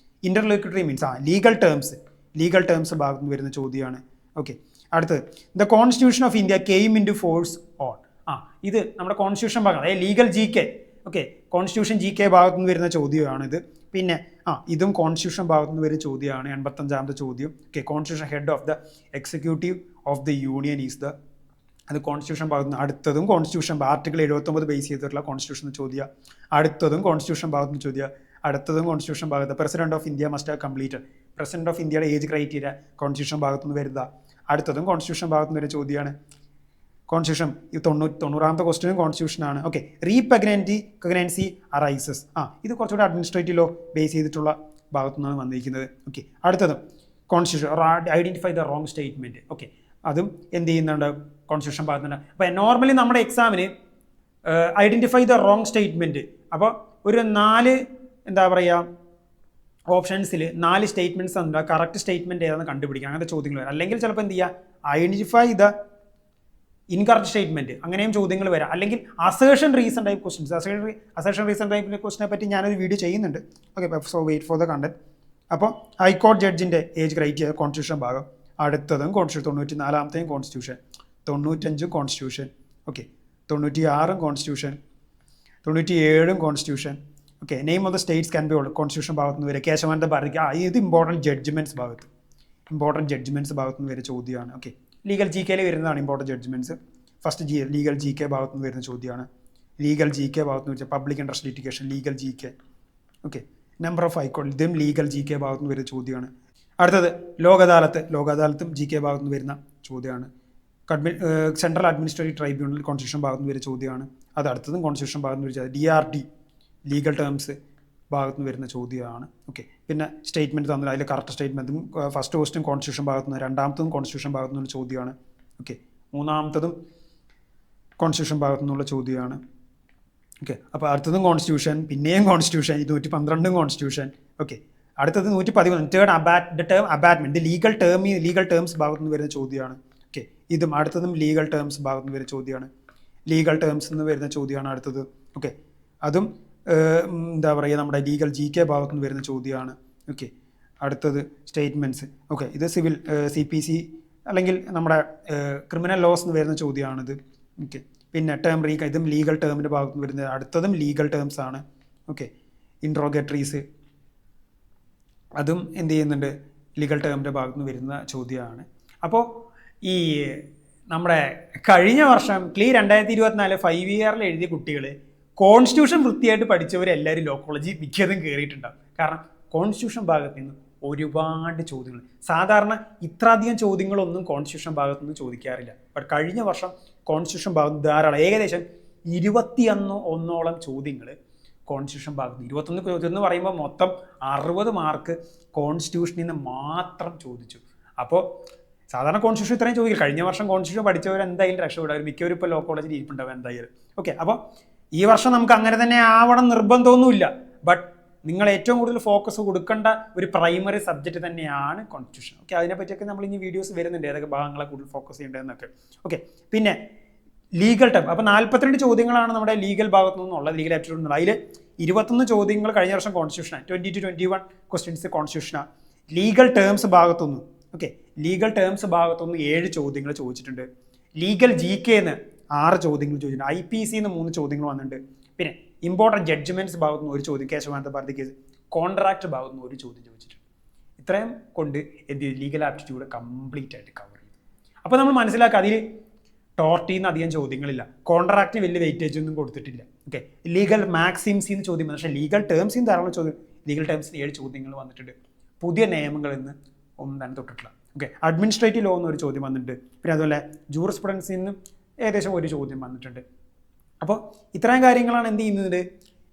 ഇൻ്റർലോക്യൂട്ടറി മീൻസ് ലീഗൽ ടേംസ് ഭാഗത്തുനിന്ന് വരുന്ന ചോദ്യമാണ്. ഓക്കെ, അടുത്തത് the constitution of India came into force on. ഇത് നമ്മുടെ കോൺസ്റ്റിറ്റ്യൂഷൻ ഭാഗം, അതായത് legal GK. Okay, constitution GK ഭാഗത്തുനിന്ന് വരുന്ന ചോദ്യമാണിത്. പിന്നെ ഇതും കോൺസ്റ്റിറ്റ്യൂഷൻ ഭാഗത്തുനിന്ന് വരുന്ന ചോദ്യമാണ്. 85ാമത്തെ ചോദ്യം. Okay, constitution head of the executive of the union is the. അത് കോൺസ്റ്റിറ്റ്യൂഷൻ ഭാഗത്തുനിന്ന്. അടുത്തതും കോൺസ്റ്റിറ്റ്യൂഷൻ ആർട്ടിക്കിൾ 79 ബേസ് ചെയ്തിട്ടുള്ള കോൺസ്റ്റിറ്റ്യൂഷൻ ചോദ്യം. അടുത്തതും കോൺസ്റ്റിറ്റ്യൂഷൻ ഭാഗത്തുനിന്ന് ചോദ്യം. അടുത്തതും കോൺസ്റ്റിറ്റ്യൂഷൻ ഭാഗത്ത് president of India must have completed. President of ഇന്ത്യയുടെ ഏജ് ക്രൈറ്റീരിയ കോൺസ്റ്റിറ്റ്യൂഷൻ ഭാഗത്തുനിന്ന് വരുന്ന. അടുത്തതും കോൺസ്റ്റിറ്റ്യൂഷൻ ഭാഗത്തുനിന്ന് വരുന്ന ചോദ്യമാണ്. കോൺസ്റ്റിറ്റ്യൂഷൻ 90ാമത്തെ ക്വസ്റ്റ്യനും കോൺസ്റ്റിറ്റ്യൂഷനാണ്. Okay, റീപ്രഗ്നൻസി arises. ഇത് കുറച്ചുകൂടി അഡ്മിനിസ്ട്രേറ്റീവ് ലോ ബേസ് ചെയ്തിട്ടുള്ള ഭാഗത്തുനിന്നാണ് വന്നിരിക്കുന്നത്. ഓക്കെ, അടുത്തതും constitution identify the wrong statement. Okay, അതും എന്ത് ചെയ്യുന്നുണ്ട് കോൺസ്റ്റിറ്റ്യൂഷൻ ഭാഗത്തുനിന്ന്. അപ്പോൾ നോർമലി നമ്മുടെ എക്സാമിന് ഐഡൻറ്റിഫൈ ദ റോങ് സ്റ്റേറ്റ്മെൻറ്റ്. അപ്പോൾ ഒരു 4 ഓപ്ഷൻസിൽ 4 സ്റ്റേറ്റ്മെൻറ്റ്സ് ഉണ്ട്. കറക്റ്റ് സ്റ്റേറ്റ്മെൻറ്റ് ഏതാണെന്ന് കണ്ടുപിടിക്കുക. അങ്ങനത്തെ ചോദ്യങ്ങൾ വരാം. അല്ലെങ്കിൽ ചിലപ്പോൾ എന്ത് ചെയ്യുക, ഐഡൻറ്റിഫൈ ദ ഇൻകറക്റ്റ് സ്റ്റേറ്റ്മെൻറ്റ്, അങ്ങനെയും ചോദ്യങ്ങൾ വരാം. അല്ലെങ്കിൽ assertion reason type questions. Assertion reason type ക്വസ്റ്റിനെ പറ്റി ഞാനൊരു വീഡിയോ ചെയ്യുന്നുണ്ട്. Okay, so wait for the content. അപ്പോൾ ഹൈക്കോടതി ജഡ്ജിൻ്റെ ഏജ് ക്രൈറ്റീരിയ കോൺസ്റ്റിറ്റ്യൂഷൻ ഭാഗം. അടുത്തതും കോൺസ്റ്റിറ്റ്യൂഷൻ 94ാമത്തെയും constitution 95 constitution, okay 96 constitution, 97 constitution, okay name of the states can be old constitution ഭാഗത്ത് നിന്ന് വരെ കേശവാനന്ദ ഭാരതിക്ക് ഇത് ഇമ്പോർട്ടൻറ്റ് ജഡ്ജ്മെൻറ്റ്സ് ഭാഗത്ത് നിന്ന് വരെ ചോദ്യമാണ്. ഓക്കെ ലീഗൽ ജി കെയിൽ വരുന്നതാണ് important judgements. First legal G K ഭാഗത്ത് നിന്ന് വരുന്ന ചോദ്യമാണ്. ലീഗൽ ജി കെ ഭാഗത്ത് നിന്ന് വെച്ചാൽ public interest litigation legal G K, okay number of ഹൈക്കോടതി ഇതും ലീഗൽ ജി കെ ഭാഗത്ത് നിന്ന് വരുന്ന ചോദ്യമാണ്. അടുത്തത് ലോക് അദാലത്തും ജി കെ ഭാഗത്ത് നിന്ന് വരുന്ന ചോദ്യമാണ്. സെൻട്രൽ അഡ്മിനിസ്ട്രേറ്റീവ് ട്രൈബ്യൂണൽ കോൺസ്റ്റിറ്റ്യൂഷൻ ഭാഗത്ത് നിന്ന് വരുന്ന ചോദ്യമാണ്. അത് അടുത്തതും കോൺസ്റ്റിറ്റ്യൂഷൻ ഭാഗത്ത് നിന്ന് വരുന്നത്. DRT ലീഗൽ ടേംസ് ഭാഗത്ത് നിന്ന് വരുന്ന ചോദ്യമാണ്. ഓക്കെ പിന്നെ സ്റ്റേറ്റ്മെൻറ്റ് തന്നില്ല, അതിൽ കറക്റ്റ് സ്റ്റേറ്റ്മെൻറ്റും ഫസ്റ്റ് ക്വസ്റ്റ്യൻ കോൺസ്റ്റിറ്റ്യൂഷൻ ഭാഗത്ത് നിന്ന്, രണ്ടാമത്തതും കോൺസ്റ്റിറ്റ്യൂഷൻ ഭാഗത്ത് നിന്നുള്ള ചോദ്യമാണ്. ഓക്കെ മൂന്നാമത്തതും കോൺസ്റ്റിറ്റ്യൂഷൻ ഭാഗത്തു നിന്നുള്ള ചോദ്യമാണ്. ഓക്കെ അപ്പോൾ അടുത്തതും കോൺസ്റ്റിറ്റ്യൂഷൻ, പിന്നെയും കോൺസ്റ്റിറ്റ്യൂഷൻ, 112 കോൺസ്റ്റിറ്റ്യൂഷൻ. ഓക്കെ അടുത്തത് 113 ടേം അബാറ്റ്മെൻറ്റ് ലീഗൽ ടേംസ് ഭാഗത്തു നിന്ന് വരുന്ന ചോദ്യമാണ്. ഓക്കെ ഇതും അടുത്തതും ലീഗൽ ടേംസ് ഭാഗത്തു നിന്ന് വരുന്ന ചോദ്യമാണ്. ലീഗൽ ടേംസ് നിന്ന് വരുന്ന ചോദ്യമാണ് അടുത്തത്. ഓക്കെ അതും എന്താ പറയുക നമ്മുടെ ലീഗൽ ജി കെ ഭാഗത്തു നിന്ന് വരുന്ന ചോദ്യമാണ്. ഓക്കെ അടുത്തത് സ്റ്റേറ്റ്മെൻറ്റ്സ്. ഓക്കെ ഇത് സിവിൽ CPC അല്ലെങ്കിൽ നമ്മുടെ ക്രിമിനൽ ലോസ് എന്ന് വരുന്ന ചോദ്യമാണിത്. ഓക്കെ പിന്നെ ഇതും ലീഗൽ ടേമിൻ്റെ ഭാഗത്ത് നിന്ന് വരുന്നത്. അടുത്തതും ലീഗൽ ടേംസ് ആണ്. ഓക്കെ ഇൻട്രോഗേറ്ററീസ് അതും എന്ത് ചെയ്യുന്നുണ്ട് ലീഗൽ ടേമിൻ്റെ ഭാഗത്ത് നിന്ന് വരുന്ന ചോദ്യമാണ്. അപ്പോൾ ഈ നമ്മുടെ കഴിഞ്ഞ വർഷം 2024 5 ഇയറിൽ എഴുതിയ കുട്ടികൾ കോൺസ്റ്റിറ്റ്യൂഷൻ വൃത്തിയായിട്ട് പഠിച്ചവരെല്ലാവരും ലോ കോളേജിൽ മിക്കതും കയറിയിട്ടുണ്ടാവും. കാരണം കോൺസ്റ്റിറ്റ്യൂഷൻ ഭാഗത്ത് നിന്ന് ഒരുപാട് ചോദ്യങ്ങൾ, സാധാരണ ഇത്രയധികം ചോദ്യങ്ങളൊന്നും കോൺസ്റ്റിറ്റ്യൂഷൻ ഭാഗത്തു നിന്ന് ചോദിക്കാറില്ല. ബട്ട് കഴിഞ്ഞ വർഷം കോൺസ്റ്റിറ്റ്യൂഷൻ ഭാഗത്ത് ധാരാളം ഏകദേശം 21 ചോദ്യങ്ങൾ കോൺസ്റ്റിറ്റ്യൂഷൻ ഭാഗത്ത്. 21 ചോദ്യം എന്ന് പറയുമ്പോൾ മൊത്തം 60 മാർക്ക് കോൺസ്റ്റിറ്റ്യൂഷനിൽ നിന്ന് മാത്രം ചോദിച്ചു. അപ്പോൾ സാധാരണ കോൺസ്റ്റിറ്റ്യൂഷൻ ഇത്രയും ചോദിക്കില്ല. കഴിഞ്ഞ വർഷം കോൺസ്റ്റിറ്റ്യൂഷൻ പഠിച്ചവർ എന്തായാലും രക്ഷപ്പെടും, മിക്കവരും ഇപ്പോൾ ലോ കോളേജിൽ ഇരിപ്പുണ്ടാവും എന്തായാലും. ഓക്കെ അപ്പോൾ ഈ വർഷം നമുക്ക് അങ്ങനെ തന്നെ ആവണം നിർബന്ധമൊന്നുമില്ല. ബട്ട് നിങ്ങൾ ഏറ്റവും കൂടുതൽ ഫോക്കസ് കൊടുക്കേണ്ട ഒരു പ്രൈമറി സബ്ജക്റ്റ് തന്നെയാണ് കോൺസ്റ്റിറ്റ്യൂഷൻ. ഓക്കെ അതിനെപ്പറ്റിയൊക്കെ നമ്മൾ ഇനി വീഡിയോസ് വരുന്നുണ്ട്, ഏതൊക്കെ ഭാഗങ്ങളെ കൂടുതൽ ഫോക്കസ് ചെയ്യേണ്ടതെന്നൊക്കെ. ഓക്കെ പിന്നെ ലീഗൽ ടേം. അപ്പോൾ 42 ചോദ്യങ്ങളാണ് നമ്മുടെ ലീഗൽ ഭാഗത്തു നിന്നുള്ള ലീഗൽ ആപ്റ്റിറ്റ്യൂഡ് എന്നുള്ള. അതിൽ 21 ചോദ്യങ്ങൾ കഴിഞ്ഞ വർഷം കോൺസ്റ്റിറ്റ്യൂഷനാണ്. 20 to 21 ക്വസ്റ്റ്യൻസ് കോൺസ്റ്റിറ്റ്യൂഷനാണ്. ലീഗൽ ടേംസ് ഭാഗത്തുനിന്ന് ഓക്കെ ലീഗൽ ടേംസ് ഭാഗത്തുനിന്ന് 7 ചോദ്യങ്ങൾ ചോദിച്ചിട്ടുണ്ട്. ലീഗൽ ജി കെന്ന് 6 ചോദ്യങ്ങൾ ചോദിച്ചിട്ടുണ്ട്. IPC 3 ചോദ്യങ്ങൾ വന്നിട്ടുണ്ട്. പിന്നെ ഇമ്പോർട്ടൻറ്റ് ജഡ്ജ്മെൻറ്റ്സ് ഭാഗത്തുനിന്ന് 1 ചോദ്യം, കേശവാനന്ദ ഭാരതി കേസ്. കോൺട്രാക്ട് ഭാഗത്തുനിന്ന് 1 ചോദ്യം ചോദിച്ചിട്ടുണ്ട്. ഇത്രയും കൊണ്ട് എന്ത് ലീഗൽ ആപ്റ്റിറ്റ്യൂഡ് കംപ്ലീറ്റ് ആയിട്ട് കവർ ചെയ്തു. അപ്പോൾ നമ്മൾ മനസ്സിലാക്കുക അതിൽ ടോർട്ടിൽ നിന്ന് അധികം ചോദ്യങ്ങളില്ല, കോൺട്രാക്റ്റിന് വലിയ വെയിറ്റേജ് ഒന്നും കൊടുത്തിട്ടില്ല. ഓക്കെ ലീഗൽ മാക്സിംസിൽ നിന്ന് ചോദ്യം വന്നു, പക്ഷേ ലീഗൽ ടേംസിൽ നിന്ന് ധാരാളം ചോദ്യം. ലീഗൽ ടേംസിന് 7 ചോദ്യങ്ങൾ വന്നിട്ടുണ്ട്. പുതിയ നിയമങ്ങളിൽ നിന്ന് ഒന്നും തന്നെ തൊട്ടിട്ടില്ല. ഓക്കെ അഡ്മിനിസ്ട്രേറ്റീവ് ലോ എന്നൊരു ചോദ്യം വന്നിട്ടുണ്ട്. പിന്നെ അതുപോലെ ജൂറിസ്പ്രുഡൻസിൽ നിന്ന് ഏകദേശം 1 ചോദ്യം വന്നിട്ടുണ്ട്. അപ്പോൾ ഇത്രയും കാര്യങ്ങളാണ് എന്ത് ചെയ്യുന്നത്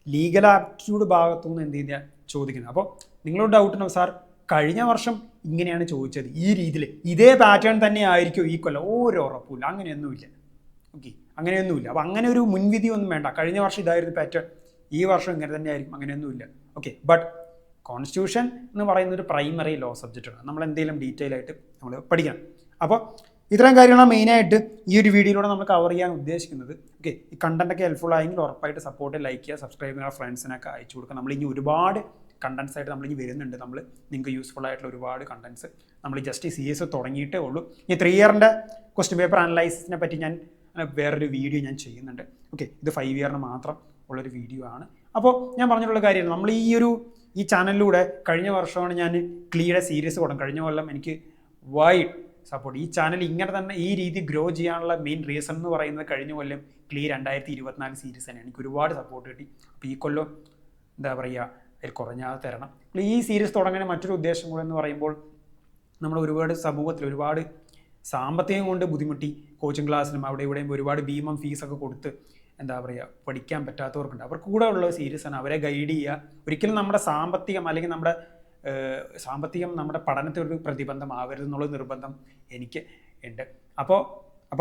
ലീഗൽ ആപ്റ്റിറ്റ്യൂഡ് ഭാഗത്തുനിന്ന് എന്ത് ചെയ്യുക ചോദിക്കുന്നത്. അപ്പോൾ നിങ്ങളോട് ഡൗട്ട് ഉണ്ടാവും, സാർ കഴിഞ്ഞ വർഷം ഇങ്ങനെയാണ് ചോദിച്ചത്, ഈ രീതിയിൽ ഇതേ പാറ്റേൺ തന്നെ ആയിരിക്കും ഈ കൊല്ലം? ഓരോ ഉറപ്പില്ല, അങ്ങനെയൊന്നുമില്ല. ഓക്കെ അങ്ങനെയൊന്നുമില്ല. അപ്പോൾ അങ്ങനെ ഒരു മുൻവിധി ഒന്നും വേണ്ട. കഴിഞ്ഞ വർഷം ഇതായിരുന്നു പാറ്റേൺ, ഈ വർഷം ഇങ്ങനെ തന്നെ ആയിരിക്കും, അങ്ങനെയൊന്നുമില്ല. ഓക്കെ ബട്ട് കോൺസ്റ്റിറ്റ്യൂഷൻ എന്ന് പറയുന്ന ഒരു പ്രൈമറി ലോ സബ്ജക്റ്റാണ്, നമ്മൾ എന്തെങ്കിലും ഡീറ്റെയിൽ ആയിട്ട് നമ്മൾ പഠിക്കണം. അപ്പോൾ ഇത്രയും കാര്യങ്ങളാണ് മെയിനായിട്ട് ഈ ഒരു വീഡിയോയിലൂടെ നമ്മൾ കവർ ചെയ്യാൻ ഉദ്ദേശിക്കുന്നത്. ഓക്കെ ഈ കണ്ടൻറ്റൊക്കെ ഹെൽപ്ഫുൾ ആയെങ്കിൽ ഉറപ്പായിട്ട് സപ്പോർട്ട് ലൈക്ക് ചെയ്യുക, സബ്സ്ക്രൈബ് ചെയ്യുക, ഫ്രണ്ട്സിനൊക്കെ അയച്ചു കൊടുക്കുക. നമ്മളിനി ഒരുപാട് കണ്ടൻസ് ആയിട്ട് നമ്മളിനി വരുന്നുണ്ട്. നമ്മൾ നിങ്ങൾക്ക് യൂസ്ഫുൾ ആയിട്ടുള്ള ഒരുപാട് കണ്ടൻസ് നമ്മൾ ജസ്റ്റ് CS തുടങ്ങിയിട്ടേ ഉള്ളൂ. ഈ 3 ഇയറിൻ്റെ ക്വസ്റ്റ്യൻ പേപ്പർ അനലൈസിസിനെ പറ്റി ഞാൻ വേറൊരു വീഡിയോ ഞാൻ ചെയ്യുന്നുണ്ട്. ഓക്കെ ഇത് 5 ഇയറിന് മാത്രം ഉള്ളൊരു വീഡിയോ ആണ്. അപ്പോൾ ഞാൻ പറഞ്ഞിട്ടുള്ള കാര്യമാണ്, നമ്മൾ ഈ ചാനലിലൂടെ കഴിഞ്ഞ വർഷമാണ് ഞാൻ ക്ലീയുടെ സീരീസ് തുടങ്ങും. കഴിഞ്ഞ കൊല്ലം എനിക്ക് വൈഡ് സപ്പോർട്ട്, ഈ ചാനൽ ഇങ്ങനെ തന്നെ ഈ രീതി ഗ്രോ ചെയ്യാനുള്ള മെയിൻ റീസൺ എന്ന് പറയുന്നത് കഴിഞ്ഞ കൊല്ലം ക്ലീ 2024 സീരീസ് തന്നെയാണ്. എനിക്ക് ഒരുപാട് സപ്പോർട്ട് കിട്ടി. അപ്പോൾ ഈ കൊല്ലം എന്താ പറയുക അതിൽ കുറഞ്ഞാതെ തരണം. ഈ സീരീസ് തുടങ്ങുന്ന മറ്റൊരു ഉദ്ദേശം കൂടെ എന്ന് പറയുമ്പോൾ നമ്മൾ ഒരുപാട് സമൂഹത്തിൽ ഒരുപാട് സാമ്പത്തികം കൊണ്ട് ബുദ്ധിമുട്ടി കോച്ചിങ് ക്ലാസ്സിലും അവിടെ ഇവിടെയും ഒരുപാട് ഭീമം ഫീസൊക്കെ കൊടുത്ത് എന്താ പറയുക പഠിക്കാൻ പറ്റാത്തവർക്കുണ്ട്. അവർക്ക് കൂടെ ഉള്ള സീരീസാണ്, അവരെ ഗൈഡ് ചെയ്യുക. ഒരിക്കലും നമ്മുടെ സാമ്പത്തികം അല്ലെങ്കിൽ നമ്മുടെ നമ്മുടെ പഠനത്തിൽ ഒരു പ്രതിബന്ധമാവരുതെന്നുള്ള നിർബന്ധം എനിക്ക് ഉണ്ട്. അപ്പോൾ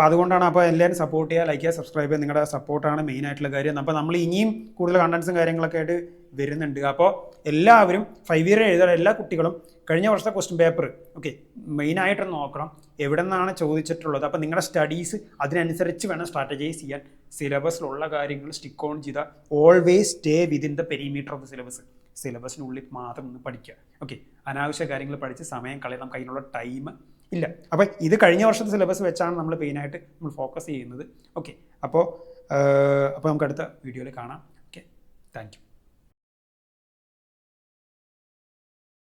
അതുകൊണ്ടാണ് എല്ലാവരും സപ്പോർട്ട് ചെയ്യുക, ലൈക്ക് ചെയ്യുക, സബ്സ്ക്രൈബ് ചെയ്യുക. നിങ്ങളുടെ സപ്പോർട്ടാണ് മെയിൻ ആയിട്ടുള്ള കാര്യം. അപ്പോൾ നമ്മൾ ഇനിയും കൂടുതൽ കണ്ടൻസും കാര്യങ്ങളൊക്കെ ആയിട്ട് വരുന്നുണ്ട്. അപ്പോൾ എല്ലാവരും 5 ഇയർ എഴുതുന്ന എല്ലാ കുട്ടികളും കഴിഞ്ഞ വർഷത്തെ ക്വസ്റ്റ്യൻ പേപ്പർ ഓക്കെ മെയിനായിട്ട് നോക്കണം, എവിടെ നിന്നാണ് ചോദിച്ചിട്ടുള്ളത്. അപ്പോൾ നിങ്ങളുടെ സ്റ്റഡീസ് അതിനനുസരിച്ച് വേണം സ്ട്രാറ്റജൈസ് ചെയ്യാൻ. സിലബസിലുള്ള കാര്യങ്ങൾ സ്റ്റിക്ക് ഓൺ ചെയ്താൽ always stay within the perimeter of the syllabus. സിലബസിനുള്ളിൽ മാത്രം ഒന്ന് പഠിക്കുക. ഓക്കെ അനാവശ്യ കാര്യങ്ങൾ പഠിച്ച് സമയം കളയണം, കയ്യിലുള്ള ടൈം ഇല്ല. അപ്പോൾ ഇത് കഴിഞ്ഞ വർഷത്തെ സിലബസ് വെച്ചാണ് നമ്മൾ മെയിനായിട്ട് നമ്മൾ ഫോക്കസ് ചെയ്യുന്നത്. ഓക്കെ, അപ്പോൾ നമുക്ക് അടുത്ത വീഡിയോയിൽ കാണാം. Okay, thank you.